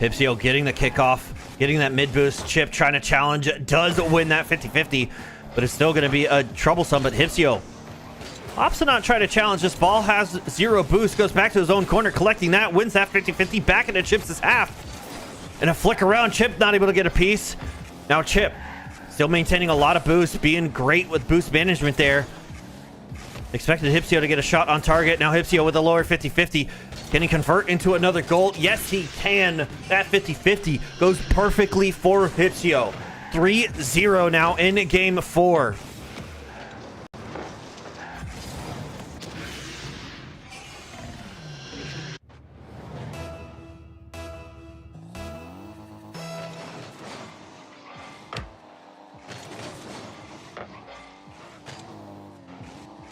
Hipsio getting the kickoff, getting that mid boost. Chip trying to challenge, does win that 50-50, but it's still going to be a troublesome. But Hipsio opts to not try to challenge this ball, has 0 boost, goes back to his own corner, collecting that, wins that 50-50, back into Chip's half. And a flick around, Chip not able to get a piece. Now Chip, still maintaining a lot of boost, being great with boost management there. Expected Hypsio to get a shot on target. Now Hypsio with a lower 50-50. Can he convert into another goal? Yes, he can. That 50-50 goes perfectly for Hypsio. 3-0 now in game 4.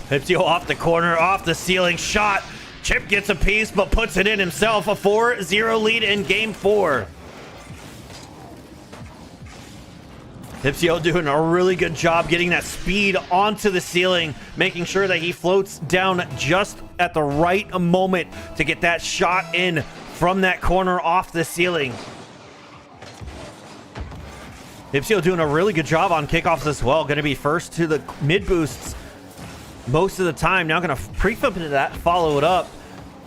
Hypsio off the corner, off the ceiling shot. Chip gets a piece, but puts it in himself. A 4-0 lead in game 4. Hypsio doing a really good job getting that speed onto the ceiling, making sure that he floats down just at the right moment to get that shot in from that corner off the ceiling. Hypsio doing a really good job on kickoffs as well. Going to be first to the mid boosts most of the time. Now going to pre-flip into that, follow it up.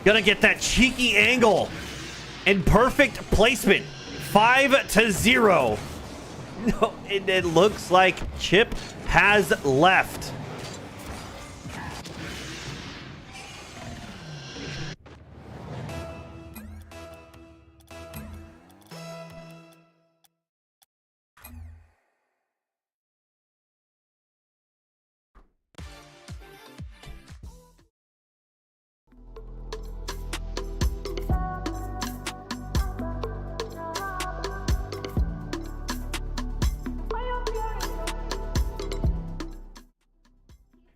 Going to get that cheeky angle and perfect placement. 5-0. No, it looks like Chip has left.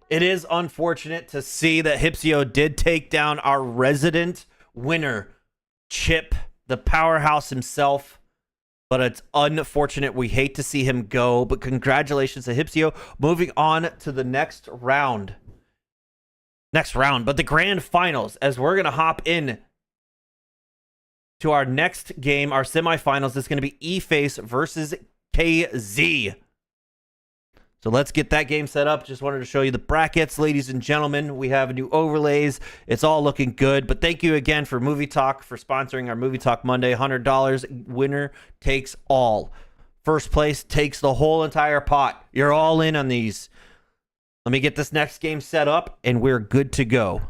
It is unfortunate to see that Hypsio did take down our resident winner, Chip, the powerhouse himself. But it's unfortunate. We hate to see him go. But congratulations to Hypsio. Moving on to the next round. But the grand finals, as we're going to hop in to our next game, our semifinals. It's going to be E-Face versus KZ. So let's get that game set up. Just wanted to show you the brackets, ladies and gentlemen. We have new overlays. It's all looking good. But thank you again for Movie Talk for sponsoring our Movie Talk Monday. $100. Winner takes all. First place takes the whole entire pot. You're all in on these. Let me get this next game set up, and we're good to go.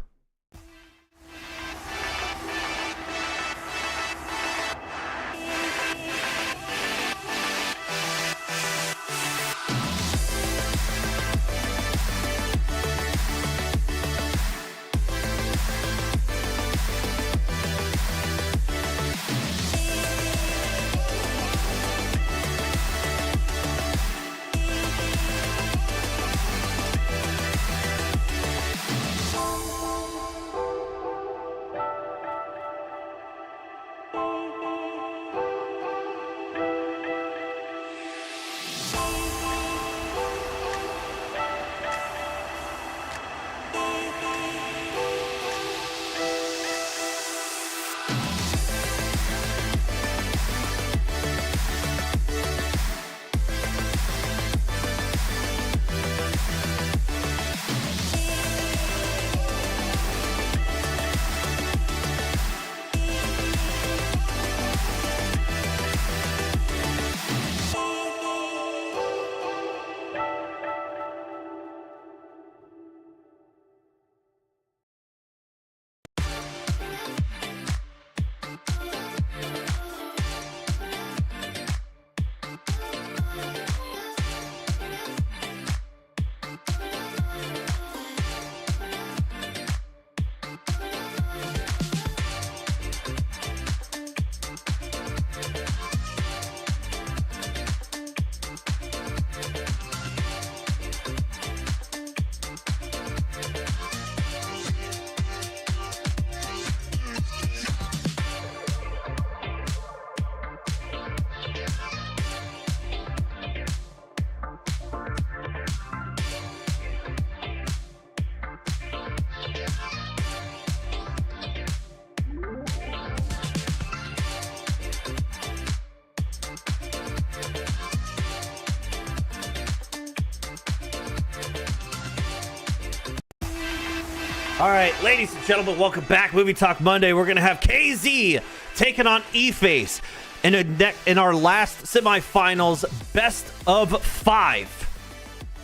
All right, ladies and gentlemen, welcome back. Movie Talk Monday. We're going to have KZ taking on E-Face. in our last semifinals, best of 5.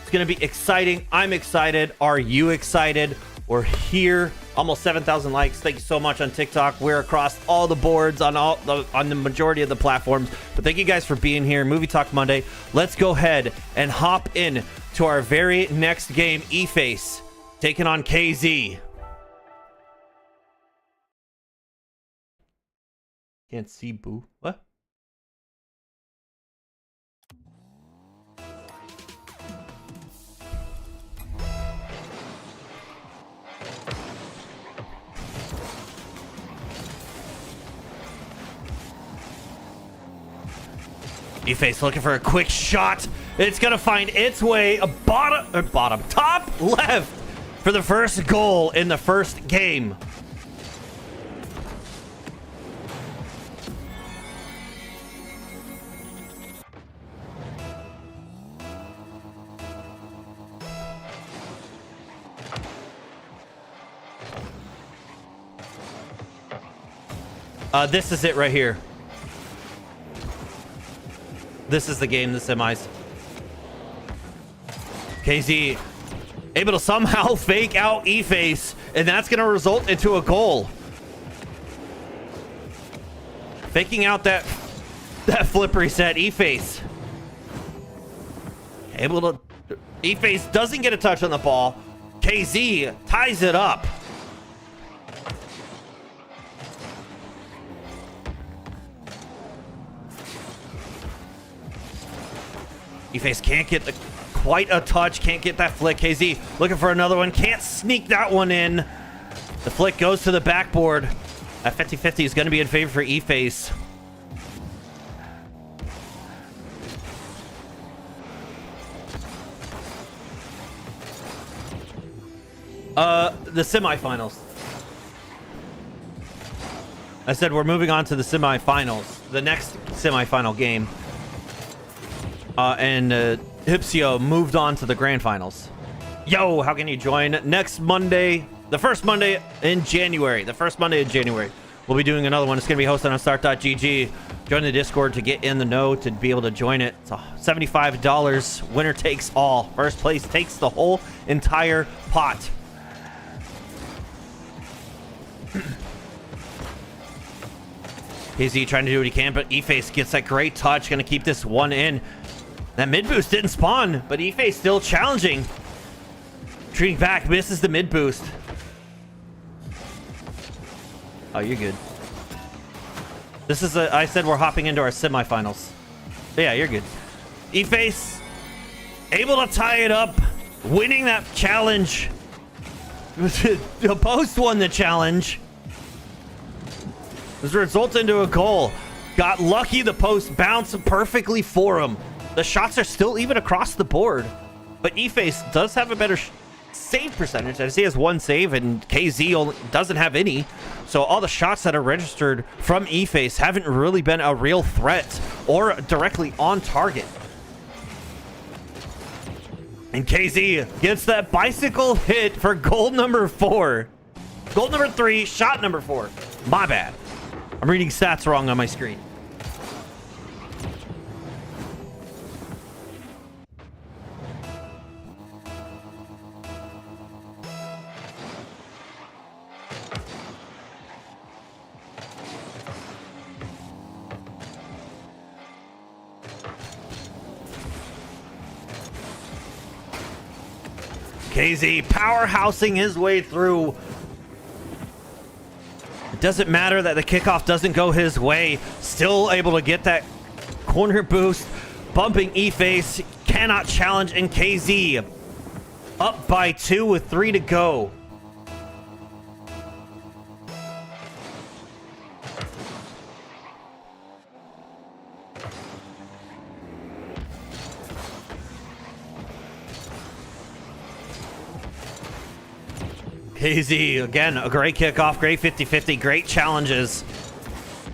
It's going to be exciting. I'm excited. Are you excited? We're here. Almost 7,000 likes. Thank you so much on TikTok. We're across all the boards on the majority of the platforms. But thank you guys for being here. Movie Talk Monday. Let's go ahead and hop in to our very next game. E-Face taking on KZ. Can't see Boo. What? E-Face looking for a quick shot. It's gonna find its way a top left for the first goal in the first game. This is it right here. This is the game, the semis. KZ able to somehow fake out E-Face, and that's going to result into a goal. Faking out that flip reset. E-Face able to... E-Face doesn't get a touch on the ball. KZ ties it up. E-Face can't get quite a touch, can't get that flick. KZ looking for another one, can't sneak that one in. The flick goes to the backboard. That 50-50 is going to be in favor for E-Face. The semifinals. I said we're moving on to the semifinals. The next semifinal game. And Hipsio moved on to the grand finals. Yo, how can you join? Next Monday, the first Monday in January. We'll be doing another one. It's going to be hosted on start.gg. Join the Discord to get in the know, to be able to join it. It's $75. Winner takes all. First place takes the whole entire pot. KZ trying to do what he can, but E-Face gets that great touch. Going to keep this one in. That mid boost didn't spawn, but E-Face still challenging. Treating back, misses the mid boost. Oh, you're good. This is I said we're hopping into our semifinals. Yeah, you're good. E-Face able to tie it up, winning that challenge. The post won the challenge. This results into a goal. Got lucky, the post bounced perfectly for him. The shots are still even across the board, but E-Face does have a better save percentage. As he has one save and KZ doesn't have any. So all the shots that are registered from E-Face haven't really been a real threat or directly on target. And KZ gets that bicycle hit for goal number 4. Goal number 3, shot number 4. My bad. I'm reading stats wrong on my screen. KZ powerhousing his way through. It doesn't matter that the kickoff doesn't go his way. Still able to get that corner boost. Bumping E-Face. Cannot challenge, and KZ up by 2 with 3 to go. KZ, again, a great kickoff, great 50-50, great challenges.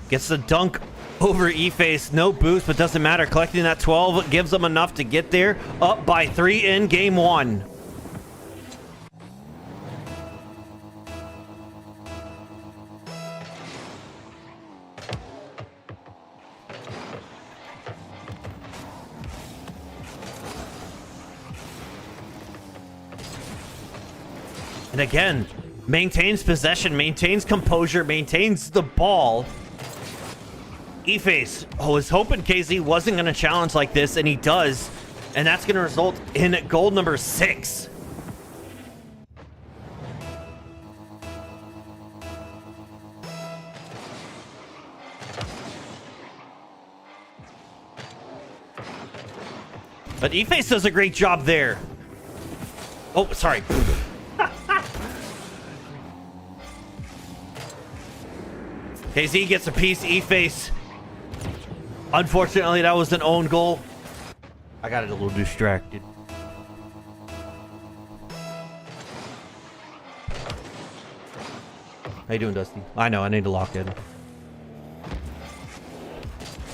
Gets the dunk over E-Face, no boost, but doesn't matter. Collecting that 12 gives them enough to get there. Up by 3 in game 1. And again, maintains possession, maintains composure, maintains the ball. E-Face was hoping KZ wasn't going to challenge like this, and he does. And that's going to result in gold number 6. But E-Face does a great job there. Oh, sorry. KZ gets a piece. E-Face. Unfortunately, that was an own goal. I got a little distracted. How you doing, Dusty? I know, I need to lock in.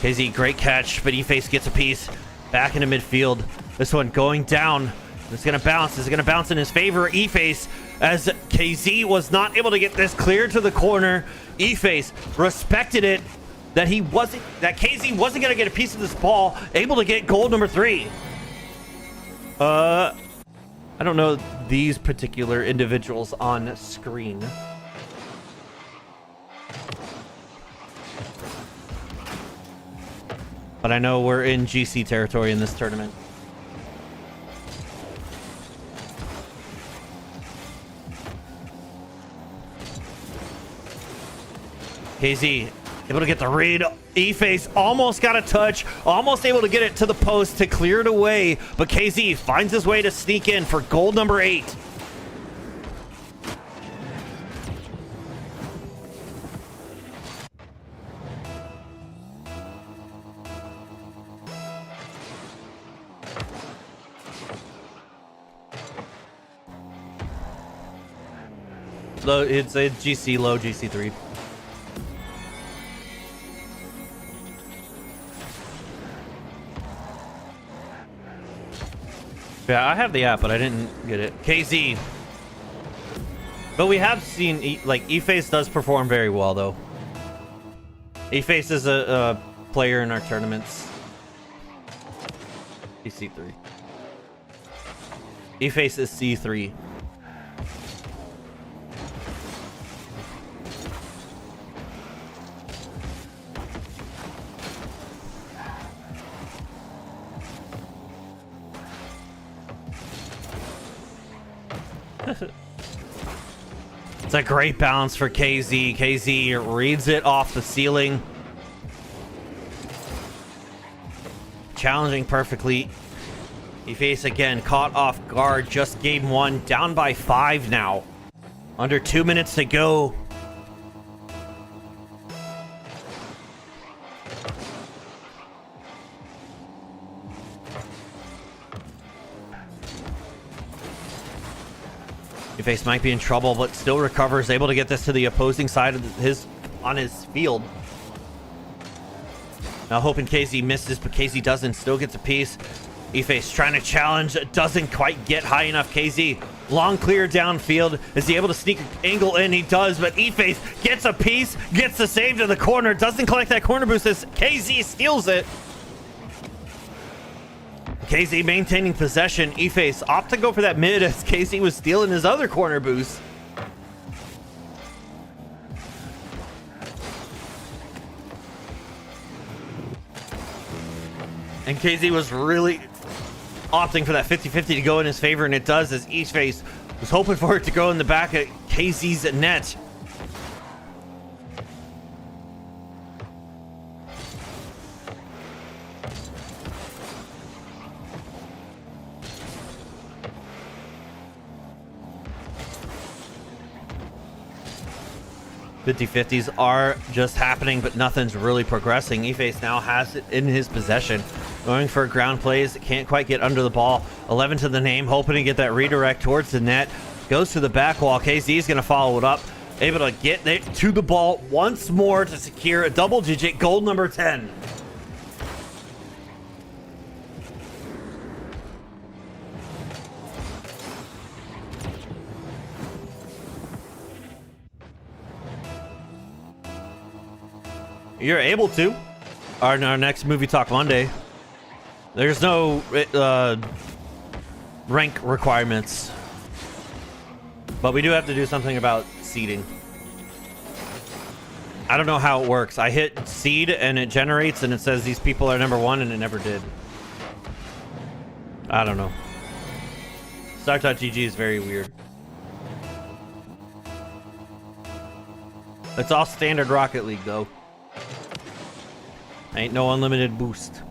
KZ, great catch, but E-Face gets a piece. Back into midfield. This one going down. It's going to bounce. Is it going to bounce in his favor? E-Face, as KZ was not able to get this clear to the corner. E-Face respected it. That KZ wasn't going to get a piece of this ball. Able to get goal number 3. I don't know these particular individuals on screen. But I know we're in GC territory in this tournament. KZ able to get the read. E-Face almost got a touch, almost able to get it to the post to clear it away, but KZ finds his way to sneak in for goal number 8. It's a GC low, GC3. Yeah, I have the app, but I didn't get it. KZ. But we have seen, E-Face does perform very well, though. E-Face is a player in our tournaments. He's C3. E-Face is C3. It's a great bounce for KZ. KZ reads it off the ceiling. Challenging perfectly. E-Face again caught off guard. Just game 1. Down by 5 now. Under 2 minutes to go. E-Face might be in trouble, but still recovers, able to get this to the opposing side of his field. Now hoping KZ misses, but KZ doesn't. Still gets a piece. E-Face trying to challenge, doesn't quite get high enough. KZ, long clear downfield. Is he able to sneak an angle in? He does, but E-Face gets a piece, gets the save to the corner, doesn't collect that corner boost as KZ steals it. KZ maintaining possession. E-Face opt to go for that mid as KZ was stealing his other corner boost. And KZ was really opting for that 50-50 to go in his favor, and it does, as E-Face was hoping for it to go in the back of KZ's net. Fifty-50s are just happening, but nothing's really progressing. E-Face now has it in his possession. Going for ground plays, can't quite get under the ball. 11 to the name, hoping to get that redirect towards the net. Goes to the back wall. KZ is going to follow it up. Able to get it to the ball once more to secure a double-digit goal number 10. You're able to. Our next Movie Talk Monday. There's no rank requirements. But we do have to do something about seeding. I don't know how it works. I hit seed and it generates and it says these people are number 1 and it never did. I don't know. Start.gg is very weird. It's all standard Rocket League though. Ain't no unlimited boost.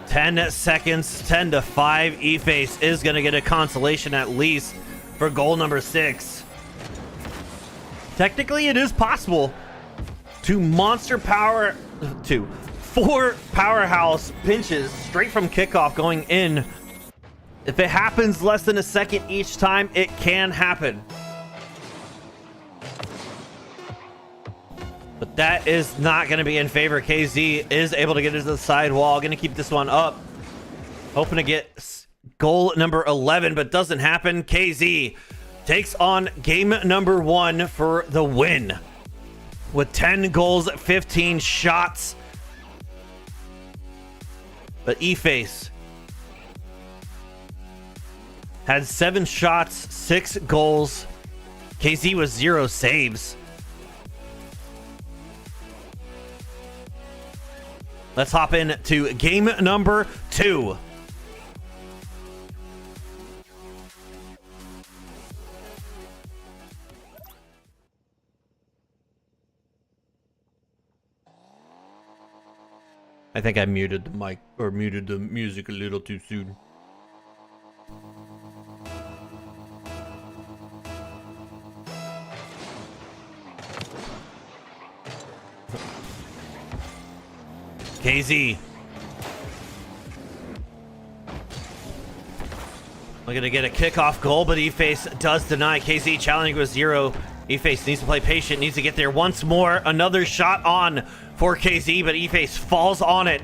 10 seconds, 10-5. E-Face is gonna get a consolation at least for goal number 6. Technically, it is possible to monster power to 4 powerhouse pinches straight from kickoff going in. If it happens less than a second each time, it can happen. But that is not going to be in favor. KZ is able to get into the side wall. Going to keep this one up. Hoping to get goal number 11, but doesn't happen. KZ takes on game number 1 for the win. With 10 goals, 15 shots. But E-Face had 7 shots, 6 goals. KZ was 0 saves. Let's hop in to game number 2. I think I muted the mic or muted the music a little too soon. KZ. Looking to get a kickoff goal, but E-Face does deny. KZ challenging with 0. E-Face needs to play patient, needs to get there once more. Another shot on for KZ, but E-Face falls on it.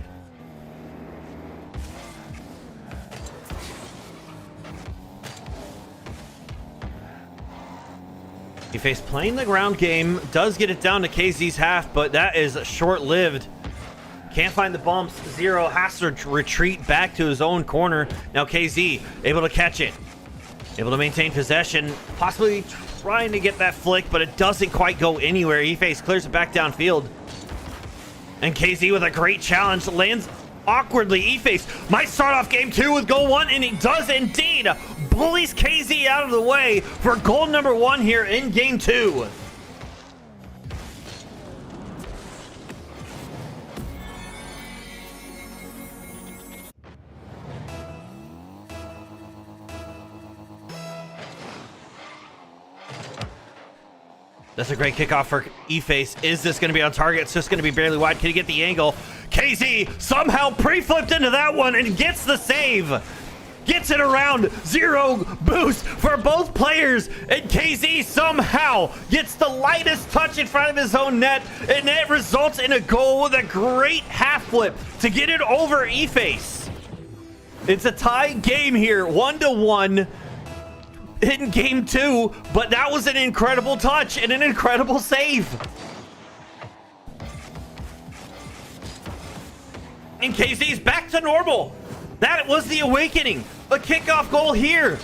E-Face playing the ground game, does get it down to KZ's half, but that is short-lived. Can't find the bumps. 0 has to retreat back to his own corner. Now KZ able to catch it. Able to maintain possession. Possibly trying to get that flick, but it doesn't quite go anywhere. E-Face clears it back downfield. And KZ with a great challenge lands awkwardly. E-Face might start off game 2 with goal 1, and he does indeed. Bullies KZ out of the way for goal number 1 here in game 2. That's a great kickoff for E-Face. Is this going to be on target? It's just going to be barely wide. Can he get the angle? KZ somehow pre-flipped into that one and gets the save. Gets it around. 0 boost for both players. And KZ somehow gets the lightest touch in front of his own net. And it results in a goal with a great half flip to get it over E-Face. It's a tie game here. 1-1. In game 2, but that was an incredible touch and an incredible save. And KZ's back to normal. That was the awakening. A kickoff goal here.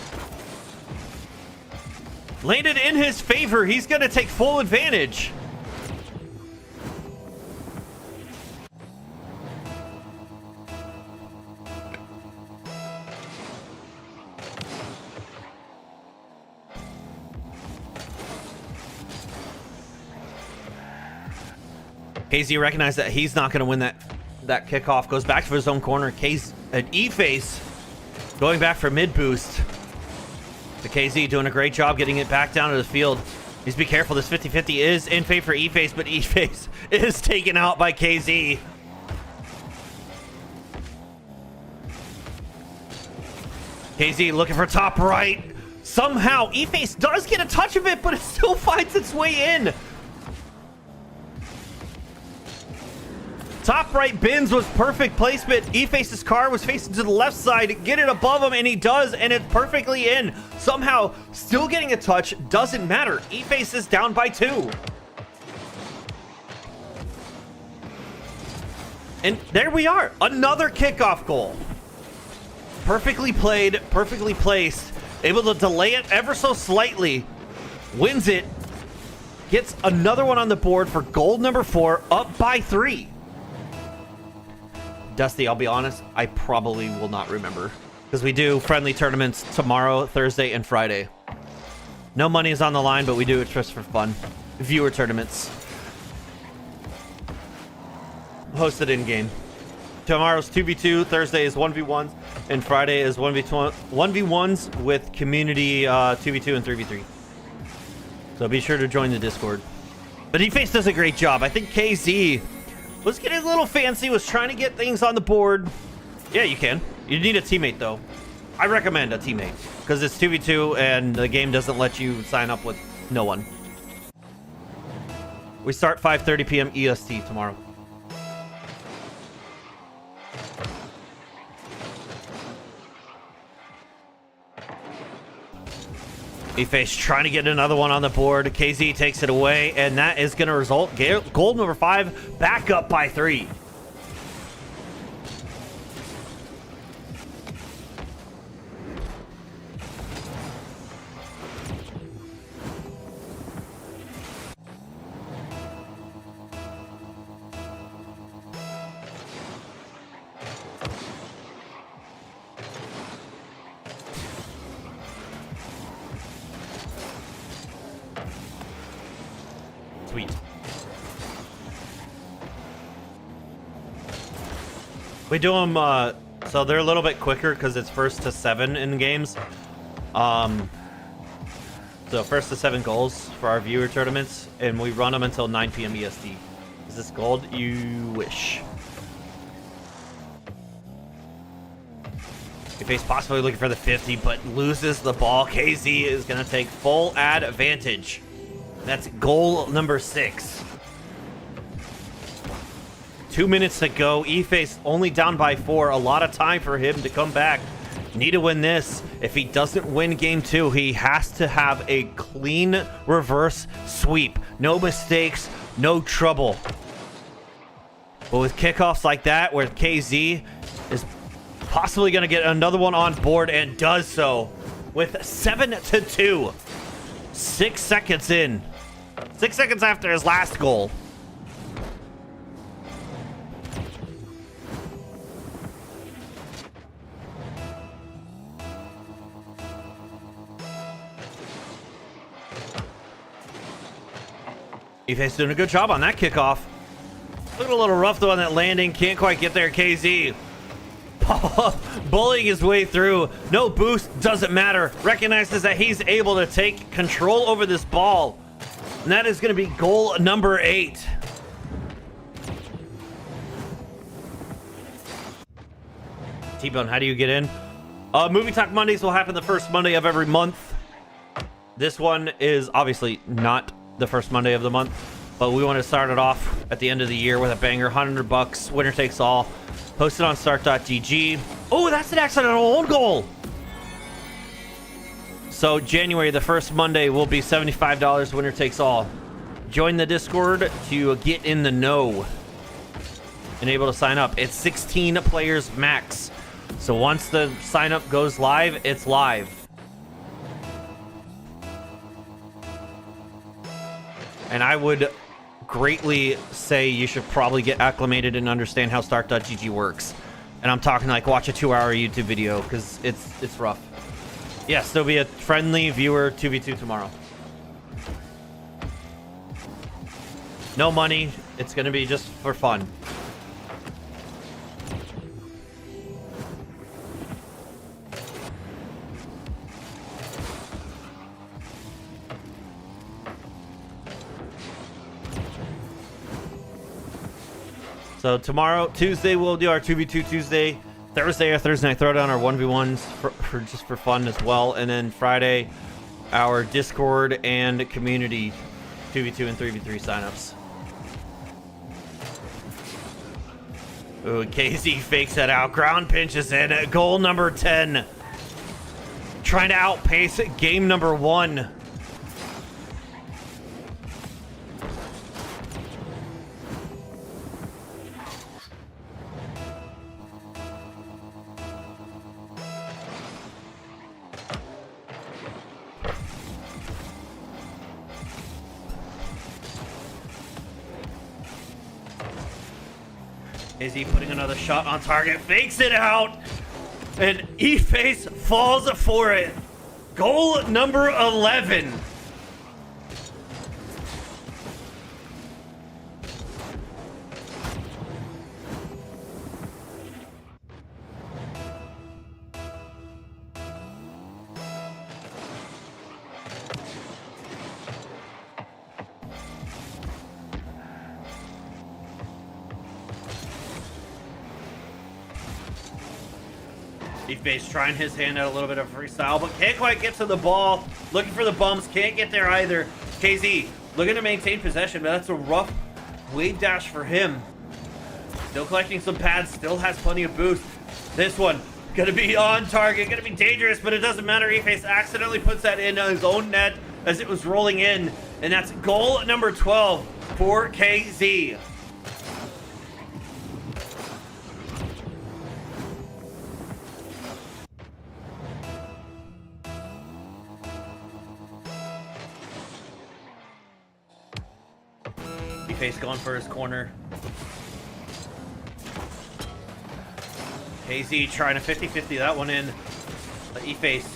Landed in his favor. He's going to take full advantage. KZ recognized that he's not going to win that kickoff. Goes back to his own corner. E-Face going back for mid boost. The KZ doing a great job getting it back down to the field. Needs to be careful. This 50-50 is in favor for E-Face, but E-Face is taken out by KZ. KZ looking for top right. Somehow E-Face does get a touch of it, but it still finds its way in. Top right bins was perfect placement. E-Face's car was facing to the left side. Get it above him, and he does, and it's perfectly in. Somehow, still getting a touch. Doesn't matter. E-Face is down by 2. And there we are. Another kickoff goal. Perfectly played, perfectly placed. able to delay it ever so slightly, wins it, gets another one on the board for gold number 4, up by 3. Dusty, I'll be honest, I probably will not remember because we do friendly tournaments tomorrow, Thursday, and Friday. No money is on the line, but we do it just for fun. Viewer tournaments. Hosted in-game. Tomorrow's 2v2, Thursday is 1v1s, and Friday is 1v1s with community 2v2 and 3v3. So be sure to join the Discord. But E-Face does a great job. I think KZ was getting a little fancy, was trying to get things on the board. Yeah, you can. You need a teammate, though. I recommend a teammate, because it's 2v2, and the game doesn't let you sign up with no one. We start 5:30 p.m. EST tomorrow. E-Face trying to get another one on the board. KZ takes it away, and that is going to result gold number 5 back up by 3. Sweet. We do them, so they're a little bit quicker because it's 1st to 7 in games. So 1st to 7 goals for our viewer tournaments, and we run them until 9 p.m. EST. Is this gold? You wish. E-Face possibly looking for the 50, but loses the ball. KZ is going to take full advantage. That's goal number 6. 2 minutes to go. E-Face only down by 4. A lot of time for him to come back. Need to win this. If he doesn't win game 2, he has to have a clean reverse sweep. No mistakes, no trouble. But with kickoffs like that, where KZ is possibly going to get another one on board and does so with 7-2. 6 seconds in. 6 seconds after his last goal. E-Face doing a good job on that kickoff. Looking a little rough though on that landing. Can't quite get there, KZ. Bullying his way through. No boost, doesn't matter. Recognizes that he's able to take control over this ball. And that is going to be goal number 8. T-Bone, how do you get in? Movie Talk Mondays will happen the first Monday of every month. This one is obviously not the first Monday of the month, but we want to start it off at the end of the year with a banger. $100, winner takes all. Posted on start.gg. Oh, that's an accidental own goal. So January, the first Monday, will be $75, winner takes all. Join the Discord to get in the know and able to sign up. It's 16 players max. So once the sign up goes live, it's live. And I would greatly say you should probably get acclimated and understand how start.gg works. And I'm talking like watch a 2-hour YouTube video because it's rough. Yes, there'll be a friendly viewer 2v2 tomorrow. No money. It's going to be just for fun. So tomorrow, Tuesday, we'll do our 2v2 Tuesday. Thursday, our Thursday night throwdown, our 1v1s for just for fun as well. And then Friday, our Discord and community 2v2 and 3v3 signups. Ooh, KZ fakes that out. Ground pinches in. Goal number 10. Trying to outpace game number 1. Is he putting another shot on target? Fakes it out. And E-Face falls for it. Goal number 11. E-Face trying his hand at a little bit of freestyle, but can't quite get to the ball. Looking for the bumps, can't get there either. KZ looking to maintain possession, but that's a rough wave dash for him. Still collecting some pads, still has plenty of boost. This one gonna be on target, gonna be dangerous, but it doesn't matter. E-Face accidentally puts that in his own net as it was rolling in, and that's goal number 12 for KZ. E-Face going for his corner. KZ trying to 50-50 that one in. But E-Face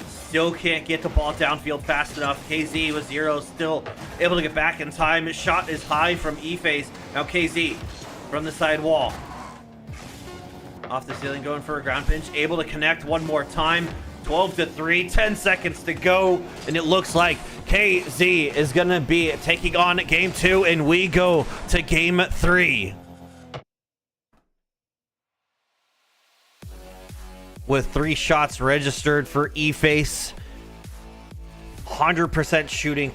still can't get the ball downfield fast enough. KZ with 0 still able to get back in time. His shot is high from E-Face. Now KZ from the side wall. Off the ceiling going for a ground pinch. Able to connect one more time. 12-3, 10 seconds to go, and it looks like KZ is going to be taking on game 2, and we go to game 3. With 3 shots registered for E-Face, 100% shooting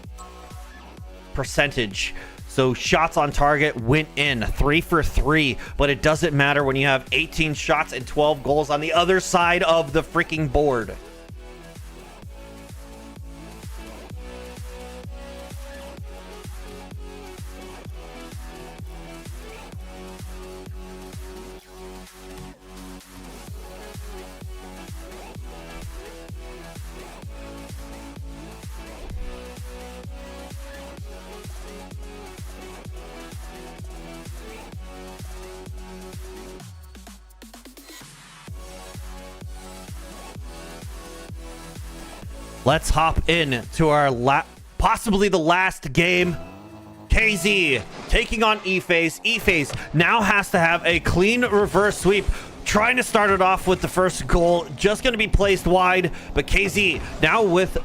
percentage. So shots on target went in 3 for 3, but it doesn't matter when you have 18 shots and 12 goals on the other side of the freaking board. Let's hop in to our possibly the last game. KZ taking on E-Face. E-Face now has to have a clean reverse sweep, trying to start it off with the first goal. Just going to be placed wide, but KZ now with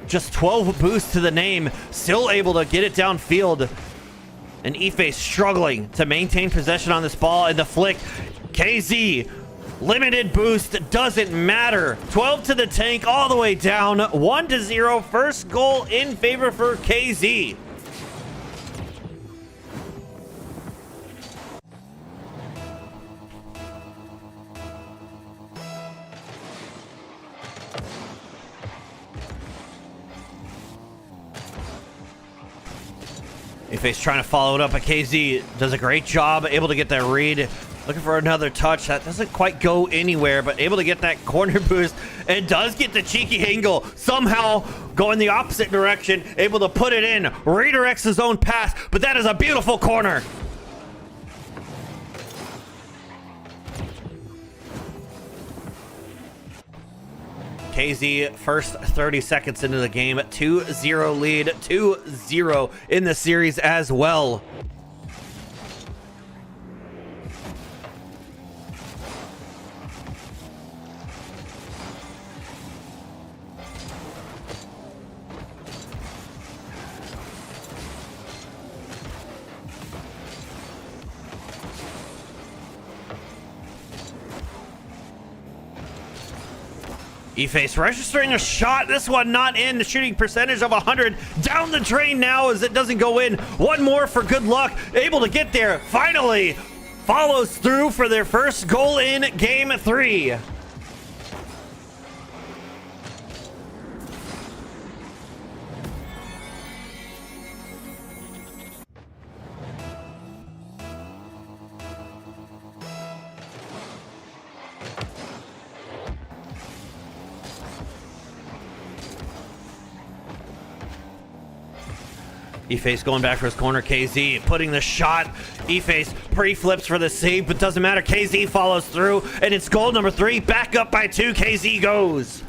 just 12 boosts to the name, still able to get it downfield. And E-Face struggling to maintain possession on this ball, and the flick. KZ limited boost, doesn't matter. 12 to the tank, all the way down. 1-0. First goal in favor for KZ. E-Face trying to follow it up, but KZ does a great job, able to get that read. Looking for another touch. That doesn't quite go anywhere, but able to get that corner boost, and does get the cheeky angle. Somehow going the opposite direction, able to put it in, redirects his own pass, but that is a beautiful corner. KZ first 30 seconds into the game, 2-0 lead, 2-0 in the series as well. E-Face registering a shot. This one not in. The shooting percentage of 100. Down the drain now as it doesn't go in. One more for good luck. Able to get there. Finally follows through for their first goal in game 3. E-Face going back for his corner. KZ putting the shot. E-Face pre-flips for the save, but doesn't matter. KZ follows through, and it's goal number 3. Back up by 2. KZ goes.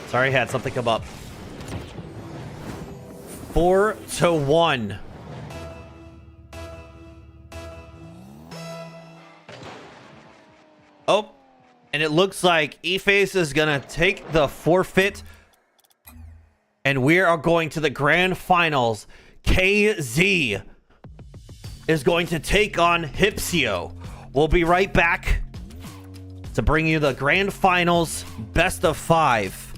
Sorry, had something come up. 4-1. Oh, and it looks like E-Face is gonna take the forfeit, and we are going to the grand finals. KZ is going to take on Hypsio. We'll be right back to bring you the grand finals, best of 5.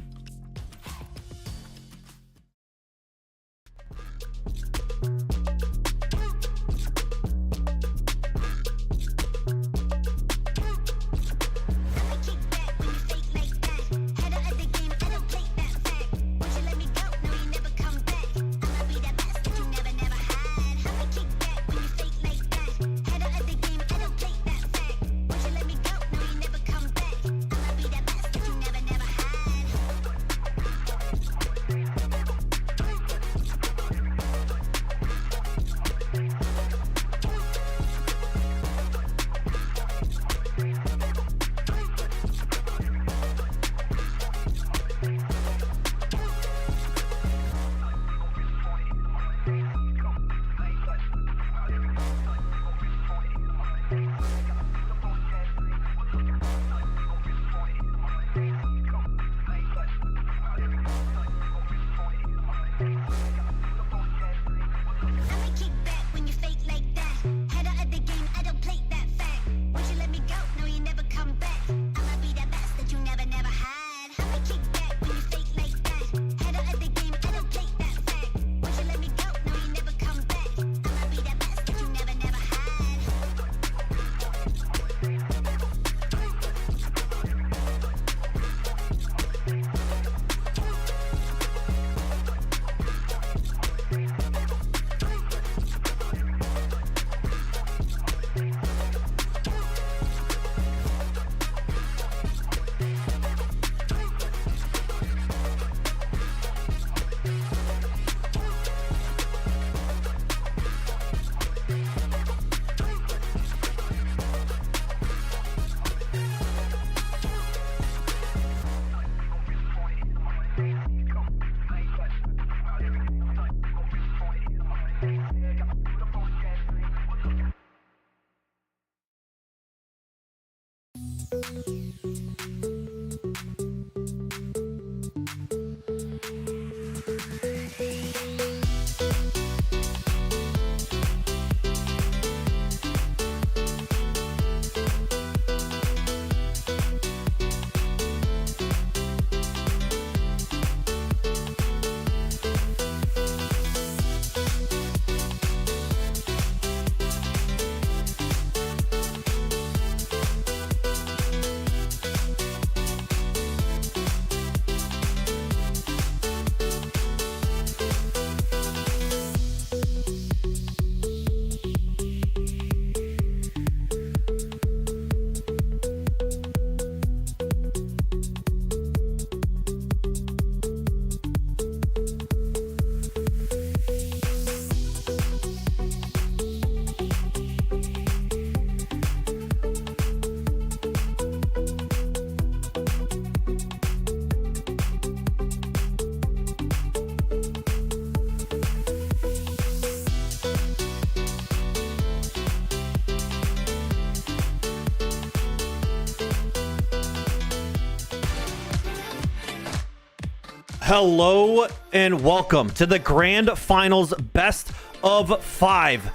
Hello and welcome to the grand finals best of 5.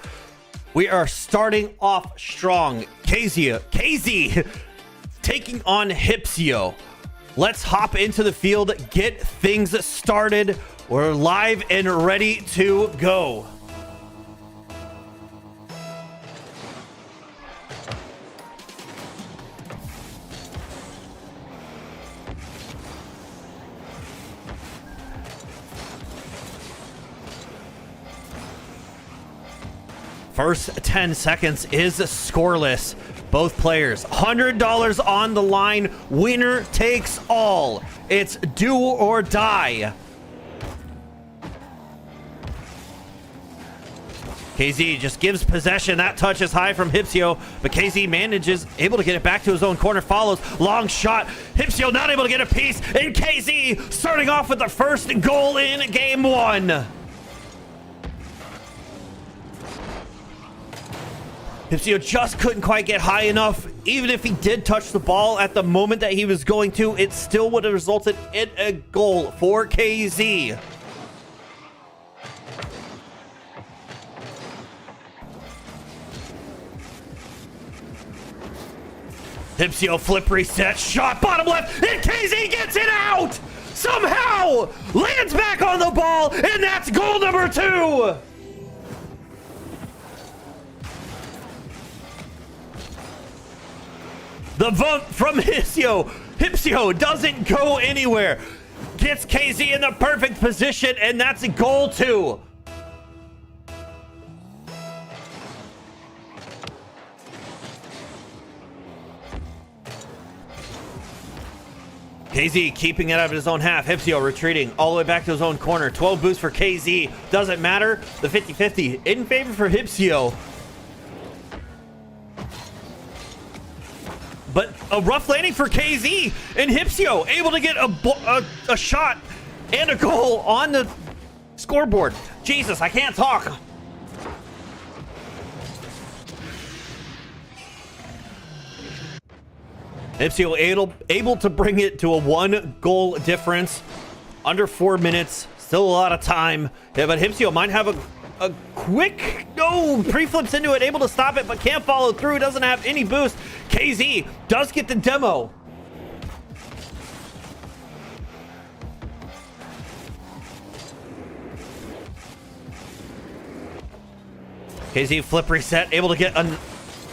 We are starting off strong. KZ taking on Hypsio. Let's hop into the field, get things started We're live and ready to go. First 10 seconds is scoreless. Both players, $100 on the line. Winner takes all. It's do or die. KZ just gives possession. That touch is high from Hypsio, but KZ manages, able to get it back to his own corner, follows, long shot. Hypsio not able to get a piece, and KZ starting off with the first goal in game one. Hypsio just couldn't quite get high enough. Even if he did touch the ball at the moment that he was going to, it still would have resulted in a goal for KZ. Hypsio flip reset, shot bottom left, and KZ gets it out! Somehow lands back on the ball, and that's goal number 2! The bump from Hypsio. Hypsio doesn't go anywhere. Gets KZ in the perfect position, and that's a goal 2. KZ keeping it out of his own half. Hypsio retreating all the way back to his own corner. 12 boosts for KZ. Doesn't matter. The 50-50 in favor for Hypsio. But a rough landing for KZ, and Hypsio able to get a shot and a goal on the scoreboard. Jesus, I can't talk. Hypsio able to bring it to a 1-goal difference. Under 4 minutes. Still a lot of time. Yeah, but Hypsio might have a quick pre-flips into it, able to stop it, but can't follow through. Doesn't have any boost. KZ does get the demo. KZ flip reset, able to get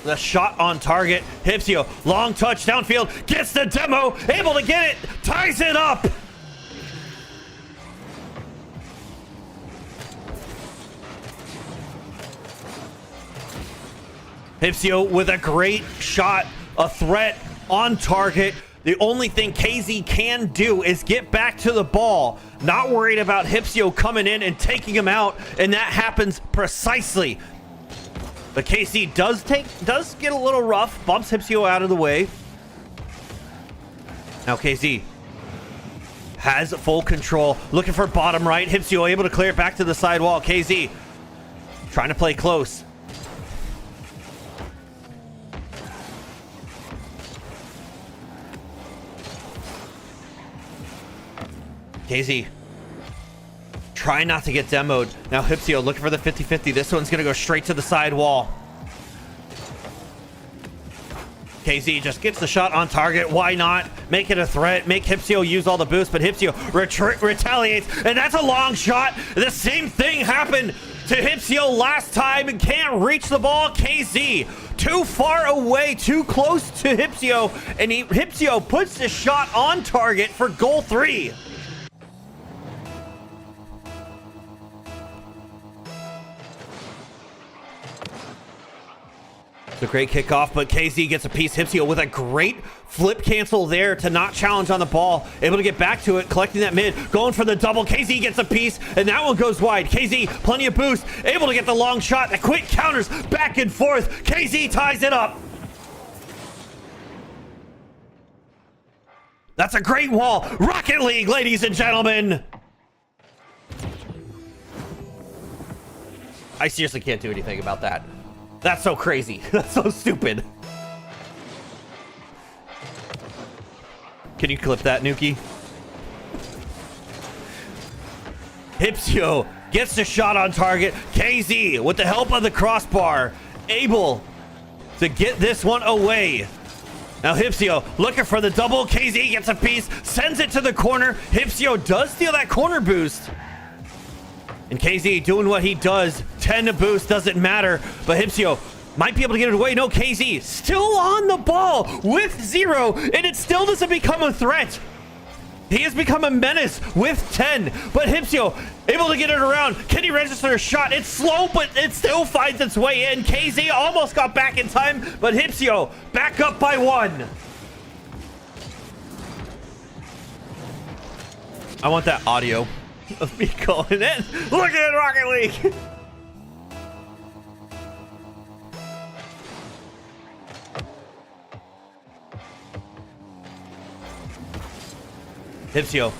the shot on target. Hypsio, long touch downfield, gets the demo, able to get it, ties it up. Hypsio with a great shot, a threat on target. The only thing KZ can do is get back to the ball. Not worried about Hypsio coming in and taking him out, and that happens precisely. But KZ does get a little rough, bumps Hypsio out of the way. Now KZ has full control, looking for bottom right. Hypsio able to clear it back to the side wall. KZ trying to play close. KZ trying not to get demoed. Now Hypsio looking for the 50-50. This one's going to go straight to the side wall. KZ just gets the shot on target. Why not? Make it a threat. Make Hypsio use all the boost, but Hypsio retaliates, and that's a long shot. The same thing happened to Hypsio last time and can't reach the ball. KZ too far away, too close to Hypsio, and Hypsio puts the shot on target for goal 3. It's a great kickoff, but KZ gets a piece. Hypsio with a great flip cancel there to not challenge on the ball. Able to get back to it, collecting that mid, going for the double. KZ gets a piece, and that one goes wide. KZ, plenty of boost, able to get the long shot. The quick counters back and forth. KZ ties it up. That's a great wall. Rocket League, ladies and gentlemen. I seriously can't do anything about that. That's so crazy. That's so stupid. Can you clip that, Nuki? Hypsio gets the shot on target. KZ, with the help of the crossbar, able to get this one away. Now Hypsio looking for the double. KZ gets a piece, sends it to the corner. Hypsio does steal that corner boost. And KZ doing what he does. 10 boost doesn't matter. But Hipsio might be able to get it away. No, KZ still on the ball with 0. And it still doesn't become a threat. He has become a menace with 10. But Hipsio able to get it around. Can he register a shot? It's slow, but it still finds its way in. KZ almost got back in time. But Hipsio back up by 1. I want that audio of me calling it. Look at Rocket League. Hipsio,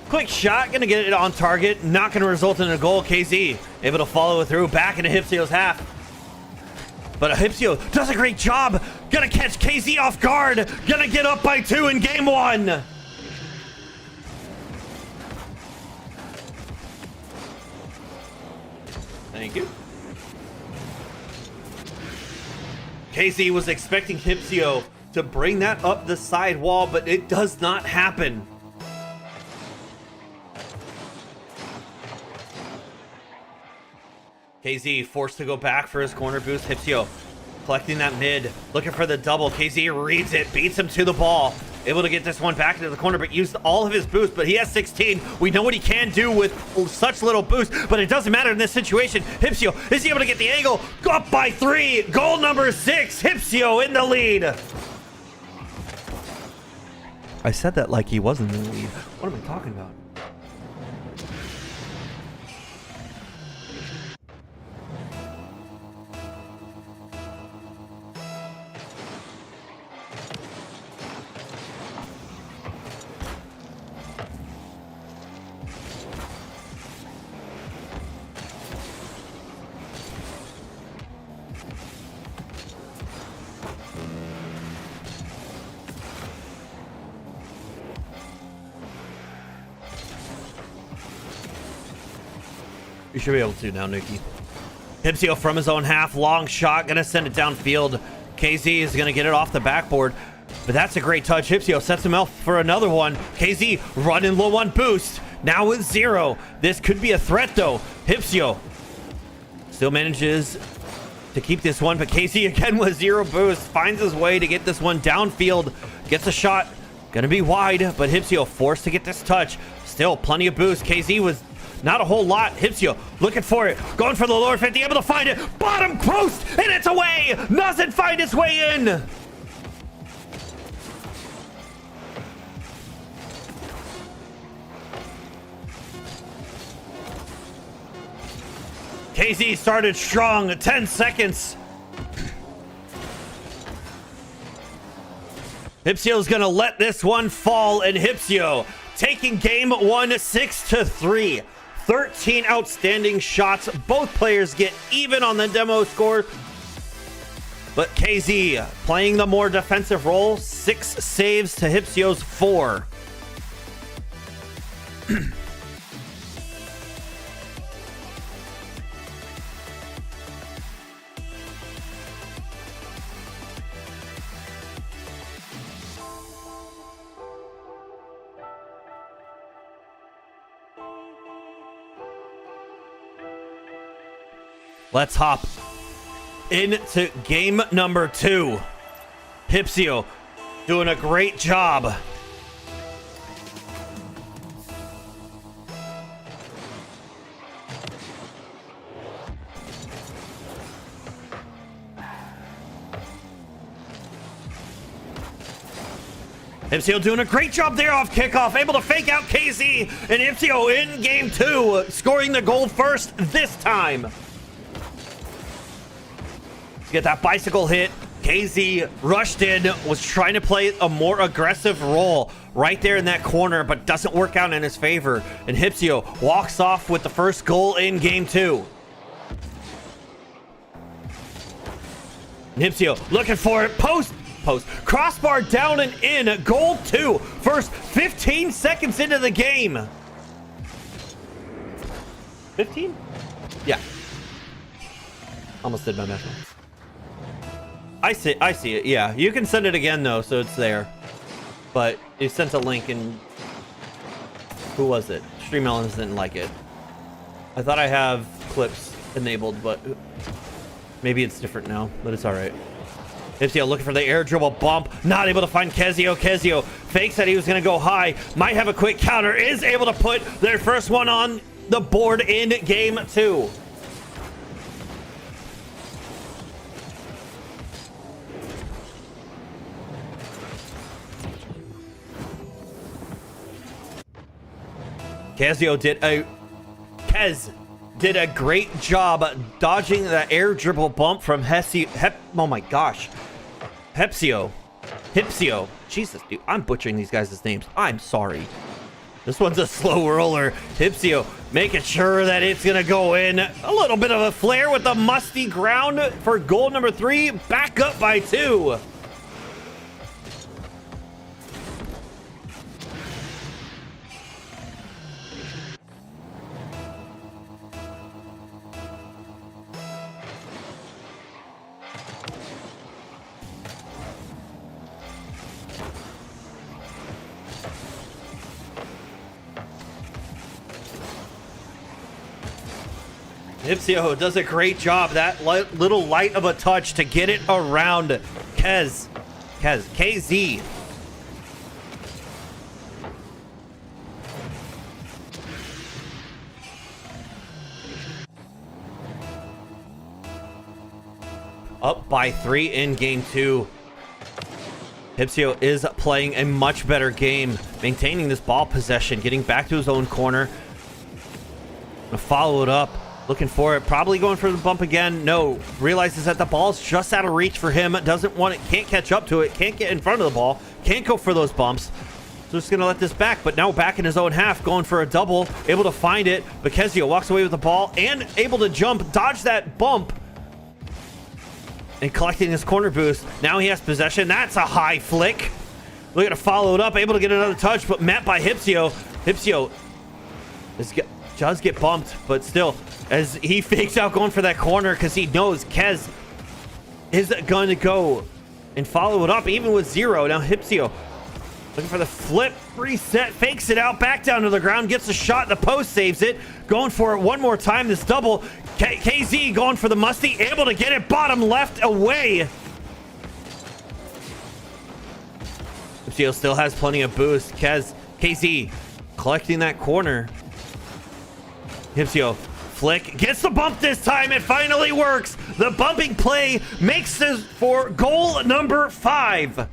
quick shot, gonna get it on target, not gonna result in a goal. KZ able to follow it through back into Hipsio's half. But Hipsio does a great job. Gonna catch KZ off guard. Gonna get up by 2 in game 1. Thank you. KZ was expecting Hipsio to bring that up the side wall, but it does not happen. KZ forced to go back for his corner boost. Hipsio collecting that mid, looking for the double. KZ reads it, beats him to the ball. Able to get this one back into the corner, but used all of his boost. But he has 16. We know what he can do with such little boost, but it doesn't matter in this situation. Hipsio, is he able to get the angle? Up by 3. Goal number 6. Hipsio in the lead. I said that like he wasn't in the lead. What am I talking about? You should be able to now, Nuki. Hipsio from his own half, long shot, gonna send it downfield. KZ is gonna get it off the backboard, but that's a great touch. Hipsio sets him up for another one. KZ running low on boost, now with 0. This could be a threat though. Hipsio still manages to keep this one, but KZ again with 0 boost, finds his way to get this one downfield, gets a shot, gonna be wide, but Hipsio forced to get this touch. Still plenty of boost. KZ was not a whole lot. Hipsio looking for it, going for the lower 50, able to find it, bottom post, and it's away. Doesn't find its way in. KZ started strong, 10 seconds. Hipsio's gonna let this one fall, and Hipsio taking game 1 6-3. 13 outstanding shots. Both players get even on the demo score. But KZ playing the more defensive role. 6 saves to Hipsio's 4. Let's hop into game number 2. Hipsio doing a great job. Hipsio doing a great job there off kickoff, able to fake out KZ, and Hipsio in game 2, scoring the goal first this time. Get that bicycle hit. KZ rushed in, was trying to play a more aggressive role right there in that corner, but doesn't work out in his favor. And Hipsio walks off with the first goal in game 2. And Hipsio looking for it. Post. Crossbar down and in. Goal 2. First 15 seconds into the game. 15? Yeah. Almost did my math. I see it. Yeah, you can send it again though, so it's there. But you sent a link and who was it? Stream Elements didn't like it. I thought I have clips enabled, but maybe it's different now, but it's all right. Hypsio looking for the air dribble bump, not able to find Kezio. Kezio fakes that he was going to go high, might have a quick counter, is able to put their first one on the board in game 2. Kez did a great job dodging the air dribble bump from oh my gosh. Hypsio. Jesus, dude, I'm butchering these guys' names. I'm sorry. This one's a slow roller. Hypsio making sure that it's gonna go in. A little bit of a flare with the musty ground for goal number 3. Back up by 2. Hypsio does a great job. That little light of a touch to get it around KZ. Up by 3 in game 2. Hypsio is playing a much better game, maintaining this ball possession, getting back to his own corner. Follow it up. Looking for it, probably going for the bump again. No, realizes that the ball's just out of reach for him. Doesn't want it, can't catch up to it, can't get in front of the ball, can't go for those bumps. So just gonna let this back, but now back in his own half, going for a double, able to find it. But Kezio walks away with the ball and able to jump, dodge that bump, and collecting his corner boost. Now he has possession. That's a high flick. Looking to follow it up, able to get another touch, but met by Hypsio. Hypsio does get bumped, but still, as he fakes out going for that corner because he knows Kez is going to go and follow it up even with 0. Now Hypsio looking for the flip, reset, fakes it out, back down to the ground, gets a shot, the post saves it, going for it one more time, this double. KZ going for the musty, able to get it bottom left away. Hypsio still has plenty of boost. KZ collecting that corner. Hypsio flick, gets the bump this time. It finally works. The bumping play makes this for goal number 5.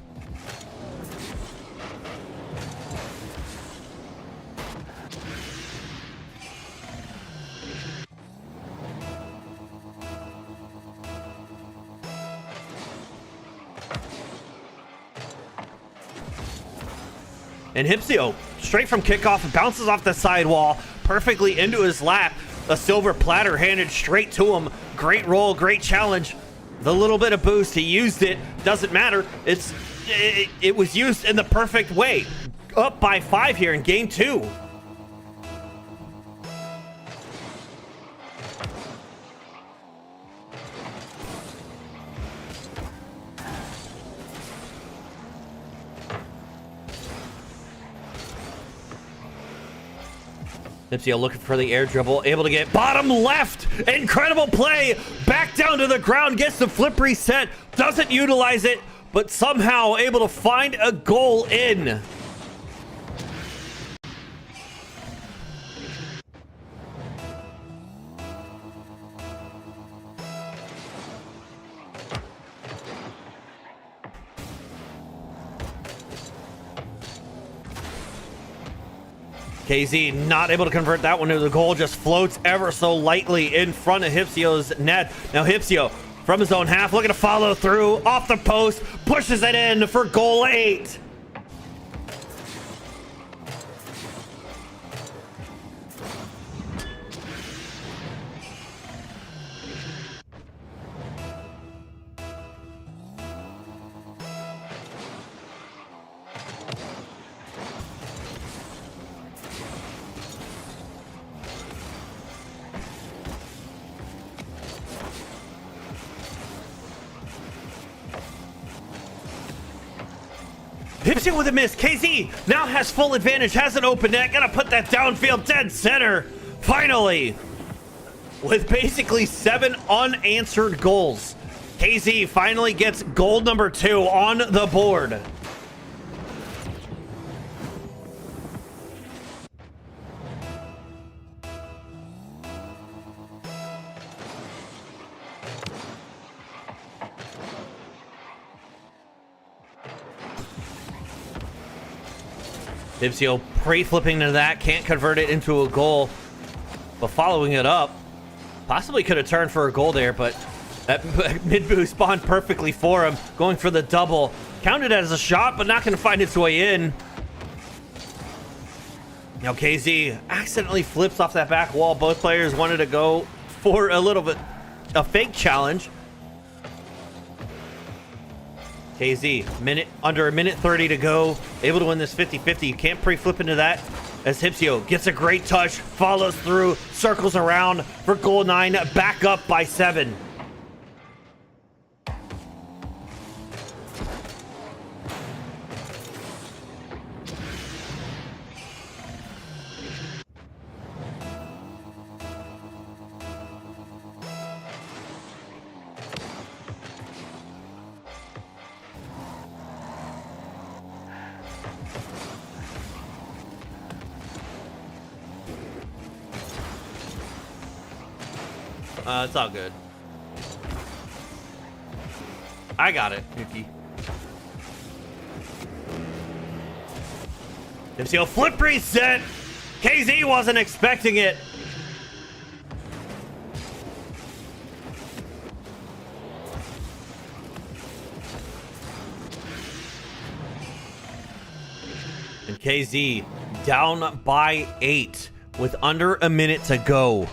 And Hypsio, straight from kickoff, bounces off the sidewall, perfectly into his lap. A silver platter handed straight to him. Great roll, great challenge. The little bit of boost, he used it. Doesn't matter. It was used in the perfect way. Up by 5 here in game 2. Hypsio looking for the air dribble, able to get bottom left. Incredible play. Back down to the ground, gets the flip reset, doesn't utilize it, but somehow able to find a goal in. KZ not able to convert that one to the goal, just floats ever so lightly in front of Hypsio's net. Now Hypsio from his own half looking to follow through, off the post, pushes it in for goal 8. Hypsio with a miss. KZ now has full advantage, has an open net, gonna put that downfield dead center. Finally, with basically 7 unanswered goals. KZ finally gets goal number 2 on the board. Hipsio pre-flipping to that, can't convert it into a goal, but following it up, possibly could have turned for a goal there, but that mid-boost spawned perfectly for him, going for the double. Counted as a shot, but not going to find its way in. Now KZ accidentally flips off that back wall. Both players wanted to go for a little bit, a fake challenge. KZ, under a minute 30 to go, able to win this 50-50. You can't pre-flip into that as Hipsio gets a great touch, follows through, circles around for goal 9, back up by 7. It's all good. I got it, Yuki. Hipsio flip reset. KZ wasn't expecting it. And KZ down by 8 with under a minute to go.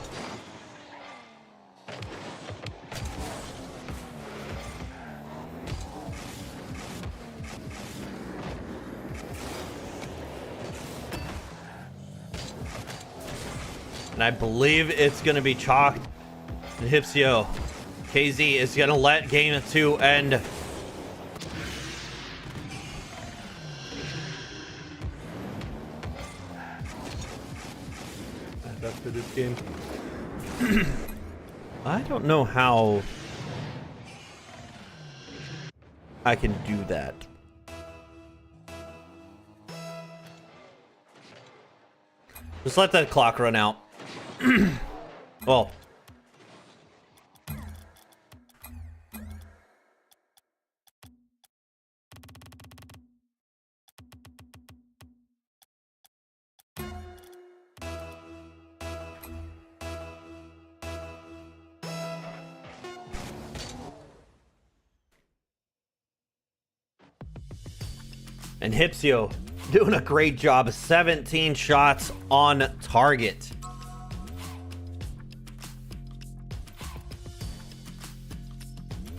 And I believe it's going to be chalked to Hipsio. KZ is going to let game 2 end. That's for this game. I don't know how I can do that. Just let that clock run out. Well, and Hipsio doing a great job. 17 shots on target.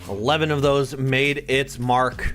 $11 of those made its mark.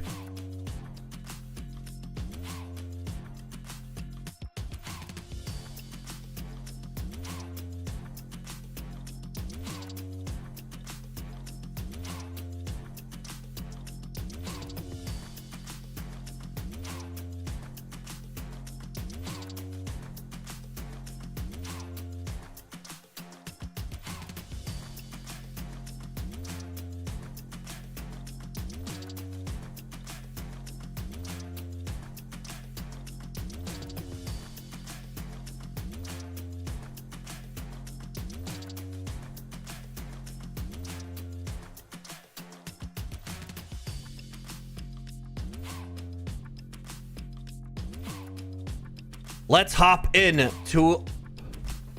Let's hop in to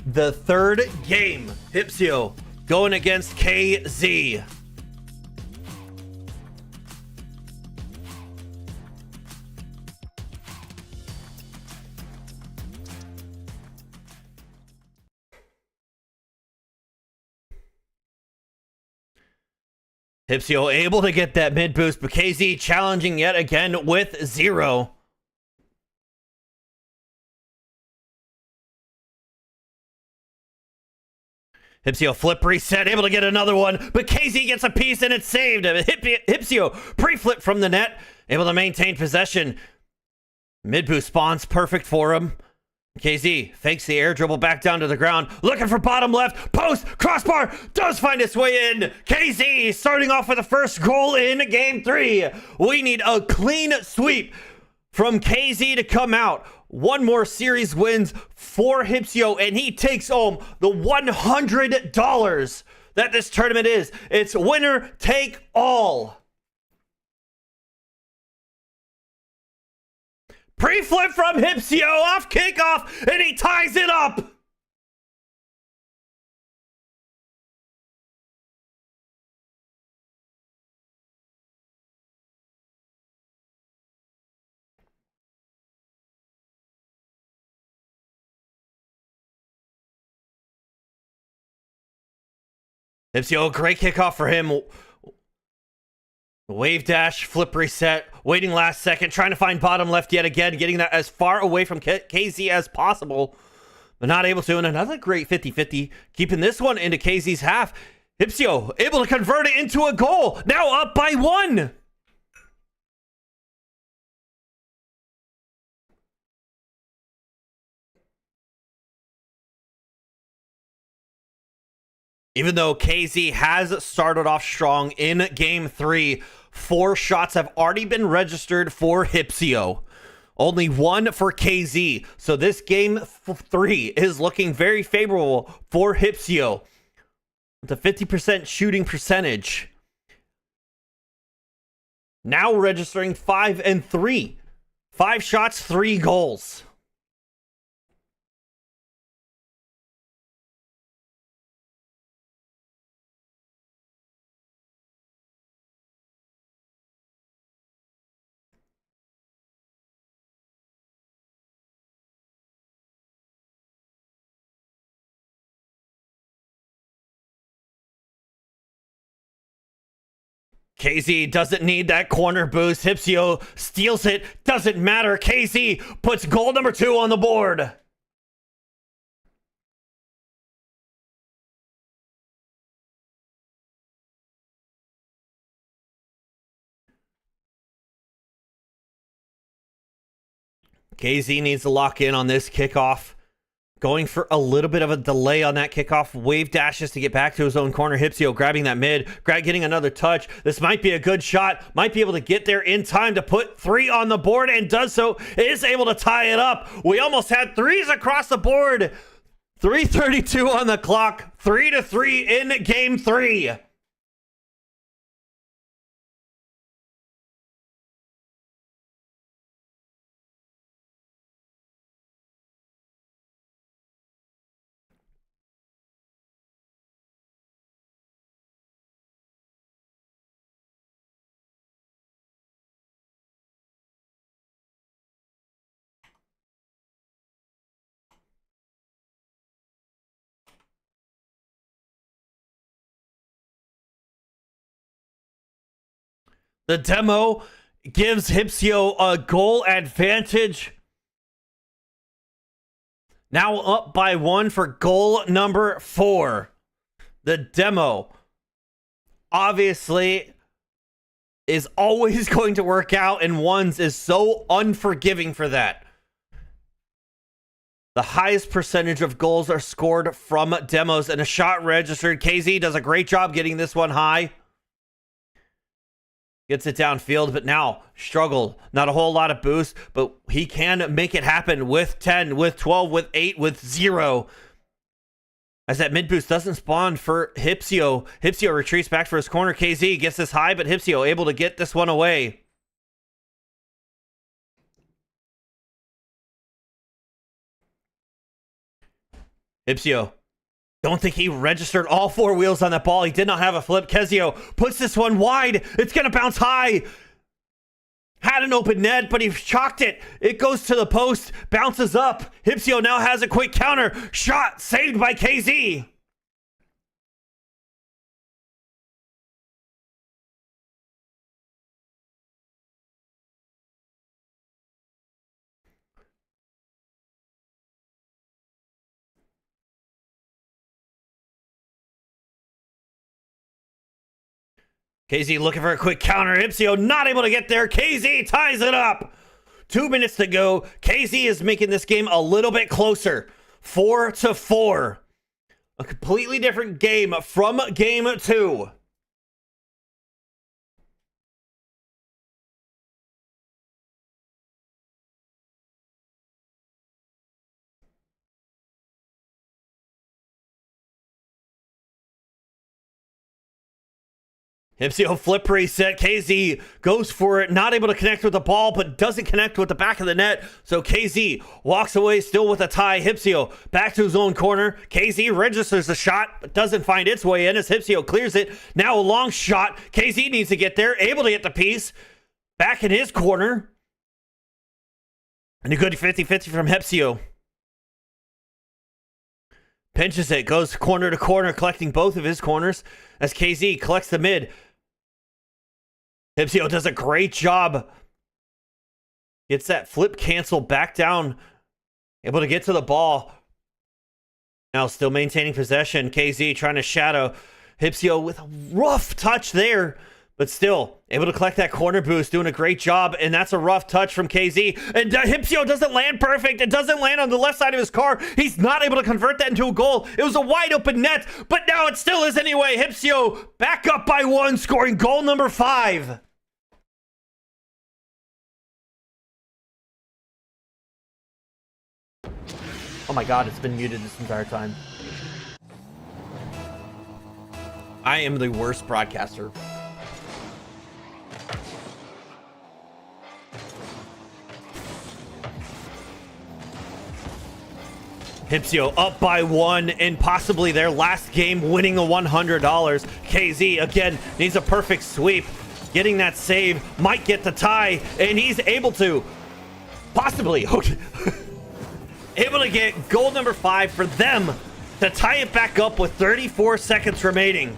the third game. Hipsio going against KZ. Hipsio able to get that mid boost, but KZ challenging yet again with 0. Hipsio flip reset, able to get another one, but KZ gets a piece and it's saved. Hipsio pre-flip from the net, able to maintain possession. Mid boost spawns perfect for him. KZ fakes the air dribble back down to the ground, looking for bottom left, post, crossbar, does find its way in. KZ starting off with the first goal in game 3. We need a clean sweep from KZ to come out. One more series wins for Hipsio, and he takes home the $100 that this tournament is. It's winner take all. Pre-flip from Hipsio off kickoff, and he ties it up. Hipsio, great kickoff for him. Wave dash, flip reset, waiting last second, trying to find bottom left yet again, getting that as far away from KZ as possible, but not able to. And another great 50-50, keeping this one into KZ's half. Hipsio able to convert it into a goal, now up by 1. Even though KZ has started off strong in game 3, 4 shots have already been registered for Hipsio. Only 1 for KZ. So this game 3 is looking very favorable for Hipsio. With a 50% shooting percentage. Now registering 5 and 3. 5 shots, 3 goals. KZ doesn't need that corner boost. Hipsio steals it. Doesn't matter. KZ puts goal number 2 on the board. KZ needs to lock in on this kickoff. Going for a little bit of a delay on that kickoff. Wave dashes to get back to his own corner. Hipsio grabbing that mid. Getting another touch. This might be a good shot. Might be able to get there in time to put 3 on the board, and does so. Is able to tie it up. We almost had 3s across the board. 3:32 on the clock. 3-3 in game 3. The demo gives Hipsio a goal advantage. Now up by 1 for goal number 4. The demo obviously is always going to work out, and ones is so unforgiving for that. The highest percentage of goals are scored from demos, and a shot registered. KZ does a great job getting this one high. Gets it downfield, but now struggled. Not a whole lot of boost, but he can make it happen with 10, with 12, with 8, with 0. As that mid boost doesn't spawn for Hipsio. Hipsio retreats back for his corner. KZ gets this high, but Hipsio able to get this one away. Hipsio. Don't think he registered all 4 wheels on that ball. He did not have a flip. Kezio puts this one wide. It's going to bounce high. Had an open net, but he chalked it. It goes to the post, bounces up. Hipsio now has a quick counter. Shot saved by KZ. KZ looking for a quick counter. Hipsio not able to get there. KZ ties it up. 2 minutes to go. KZ is making this game a little bit closer. 4-4. A completely different game from game 2. Hipsio flip reset. KZ goes for it, not able to connect with the ball, but doesn't connect with the back of the net. So KZ walks away still with a tie. Hipsio back to his own corner. KZ registers the shot, but doesn't find its way in as Hipsio clears it. Now a long shot. KZ needs to get there, able to get the piece. Back in his corner. And a good 50-50 from Hipsio. Pinches it, goes corner to corner, collecting both of his corners as KZ collects the mid. Hipsio does a great job. Gets that flip cancel back down. Able to get to the ball. Now still maintaining possession. KZ trying to shadow Hipsio with a rough touch there. But still, able to collect that corner boost, doing a great job, and that's a rough touch from KZ. And Hipsio doesn't land perfect. It doesn't land on the left side of his car. He's not able to convert that into a goal. It was a wide open net, but now it still is anyway. Hipsio back up by 1, scoring goal number 5. Oh my god, it's been muted this entire time. I am the worst broadcaster. Hipsio up by 1 in possibly their last game, winning the $100. KZ again needs a perfect sweep. Getting that save, might get the tie, and he's able to possibly able to get goal number 5 for them to tie it back up with 34 seconds remaining.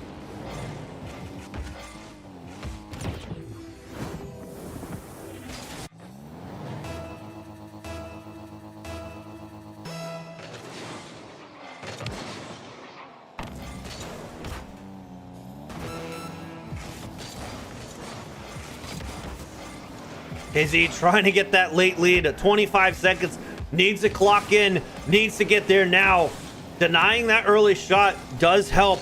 KZ trying to get that late lead at 25 seconds. Needs to clock in. Needs to get there now. Denying that early shot does help.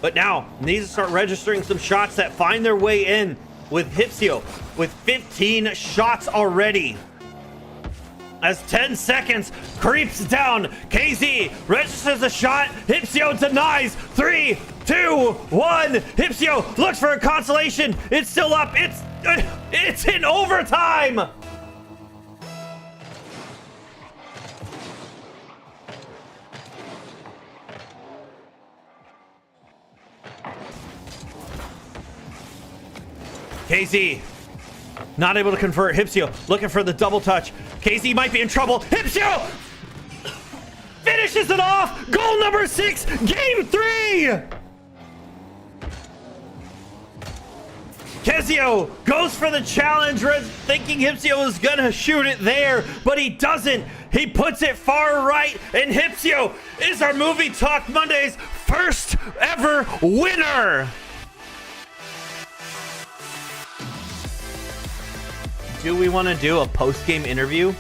But now needs to start registering some shots that find their way in with Hipsio with 15 shots already. As 10 seconds creeps down. KZ registers a shot. Hipsio denies. 3, 2, 1. Hipsio looks for a consolation. It's still up. It's in overtime. KZ not able to convert. Hipsio looking for the double touch. KZ might be in trouble. Hipsio finishes it off. Goal number 6, game 3. Kezio goes for the challenge, thinking Hipsio is gonna shoot it there, but he doesn't. He puts it far right, and Hipsio is our Movie Talk Monday's first ever winner. Do we want to do a post-game interview?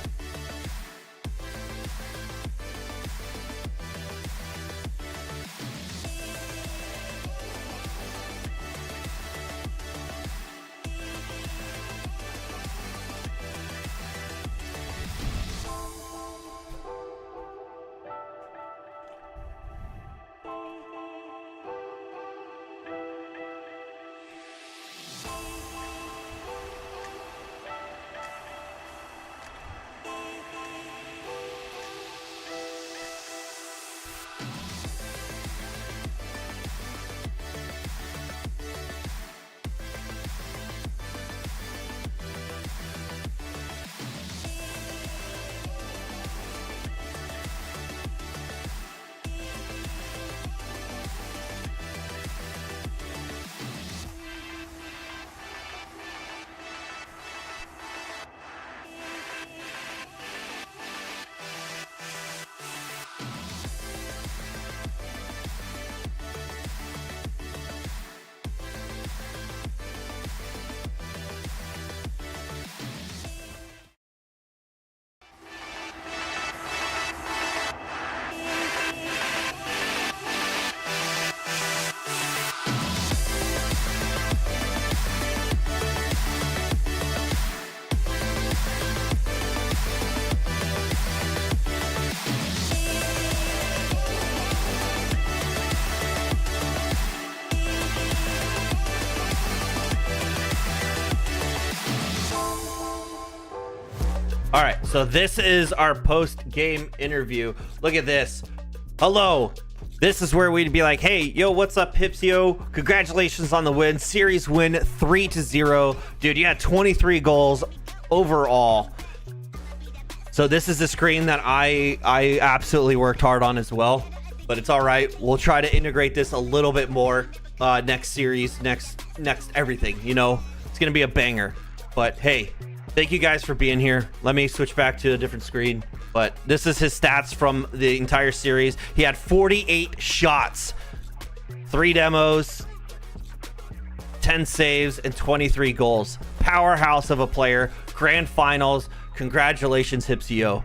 All right, so this is our post-game interview. Look at this. Hello. This is where we'd be like, hey, yo, what's up, Hipsio? Congratulations on the win. Series win 3-0. Dude, you had 23 goals overall. So this is the screen that I absolutely worked hard on as well. But it's all right. We'll try to integrate this a little bit more next series, next everything. You know, it's going to be a banger. But hey, thank you guys for being here. Let me switch back to a different screen. But this is his stats from the entire series. He had 48 shots, 3 demos, 10 saves, and 23 goals. Powerhouse of a player. Grand finals. Congratulations, Hipsio.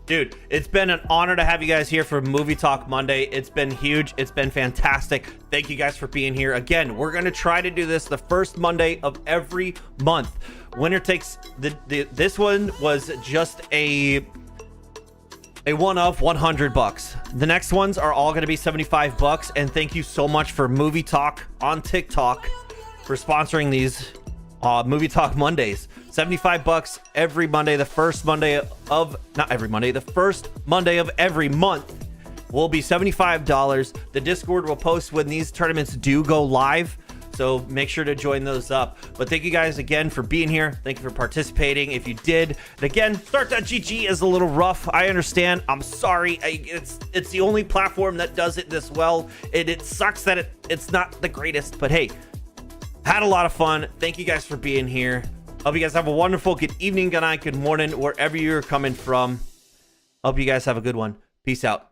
Dude, it's been an honor to have you guys here for Movie Talk Monday. It's been huge. It's been fantastic. Thank you guys for being here. Again, we're going to try to do this the first Monday of every month. Winner takes this one was just a one of $100. The next ones are all going to be $75. And thank you so much for Movie Talk on TikTok for sponsoring these Movie Talk Mondays. $75 every Monday. The first Monday of, not every Monday, the first Monday of every month will be $75. The Discord will post when these tournaments do go live, so make sure to join those up. But thank you guys again for being here. Thank you for participating. If you did, and again, start.gg is a little rough. I understand. I'm sorry. It's the only platform that does it this well. It sucks that it's not the greatest, but hey, had a lot of fun. Thank you guys for being here. Hope you guys have a wonderful good evening, good night, good morning, wherever you're coming from. Hope you guys have a good one. Peace out.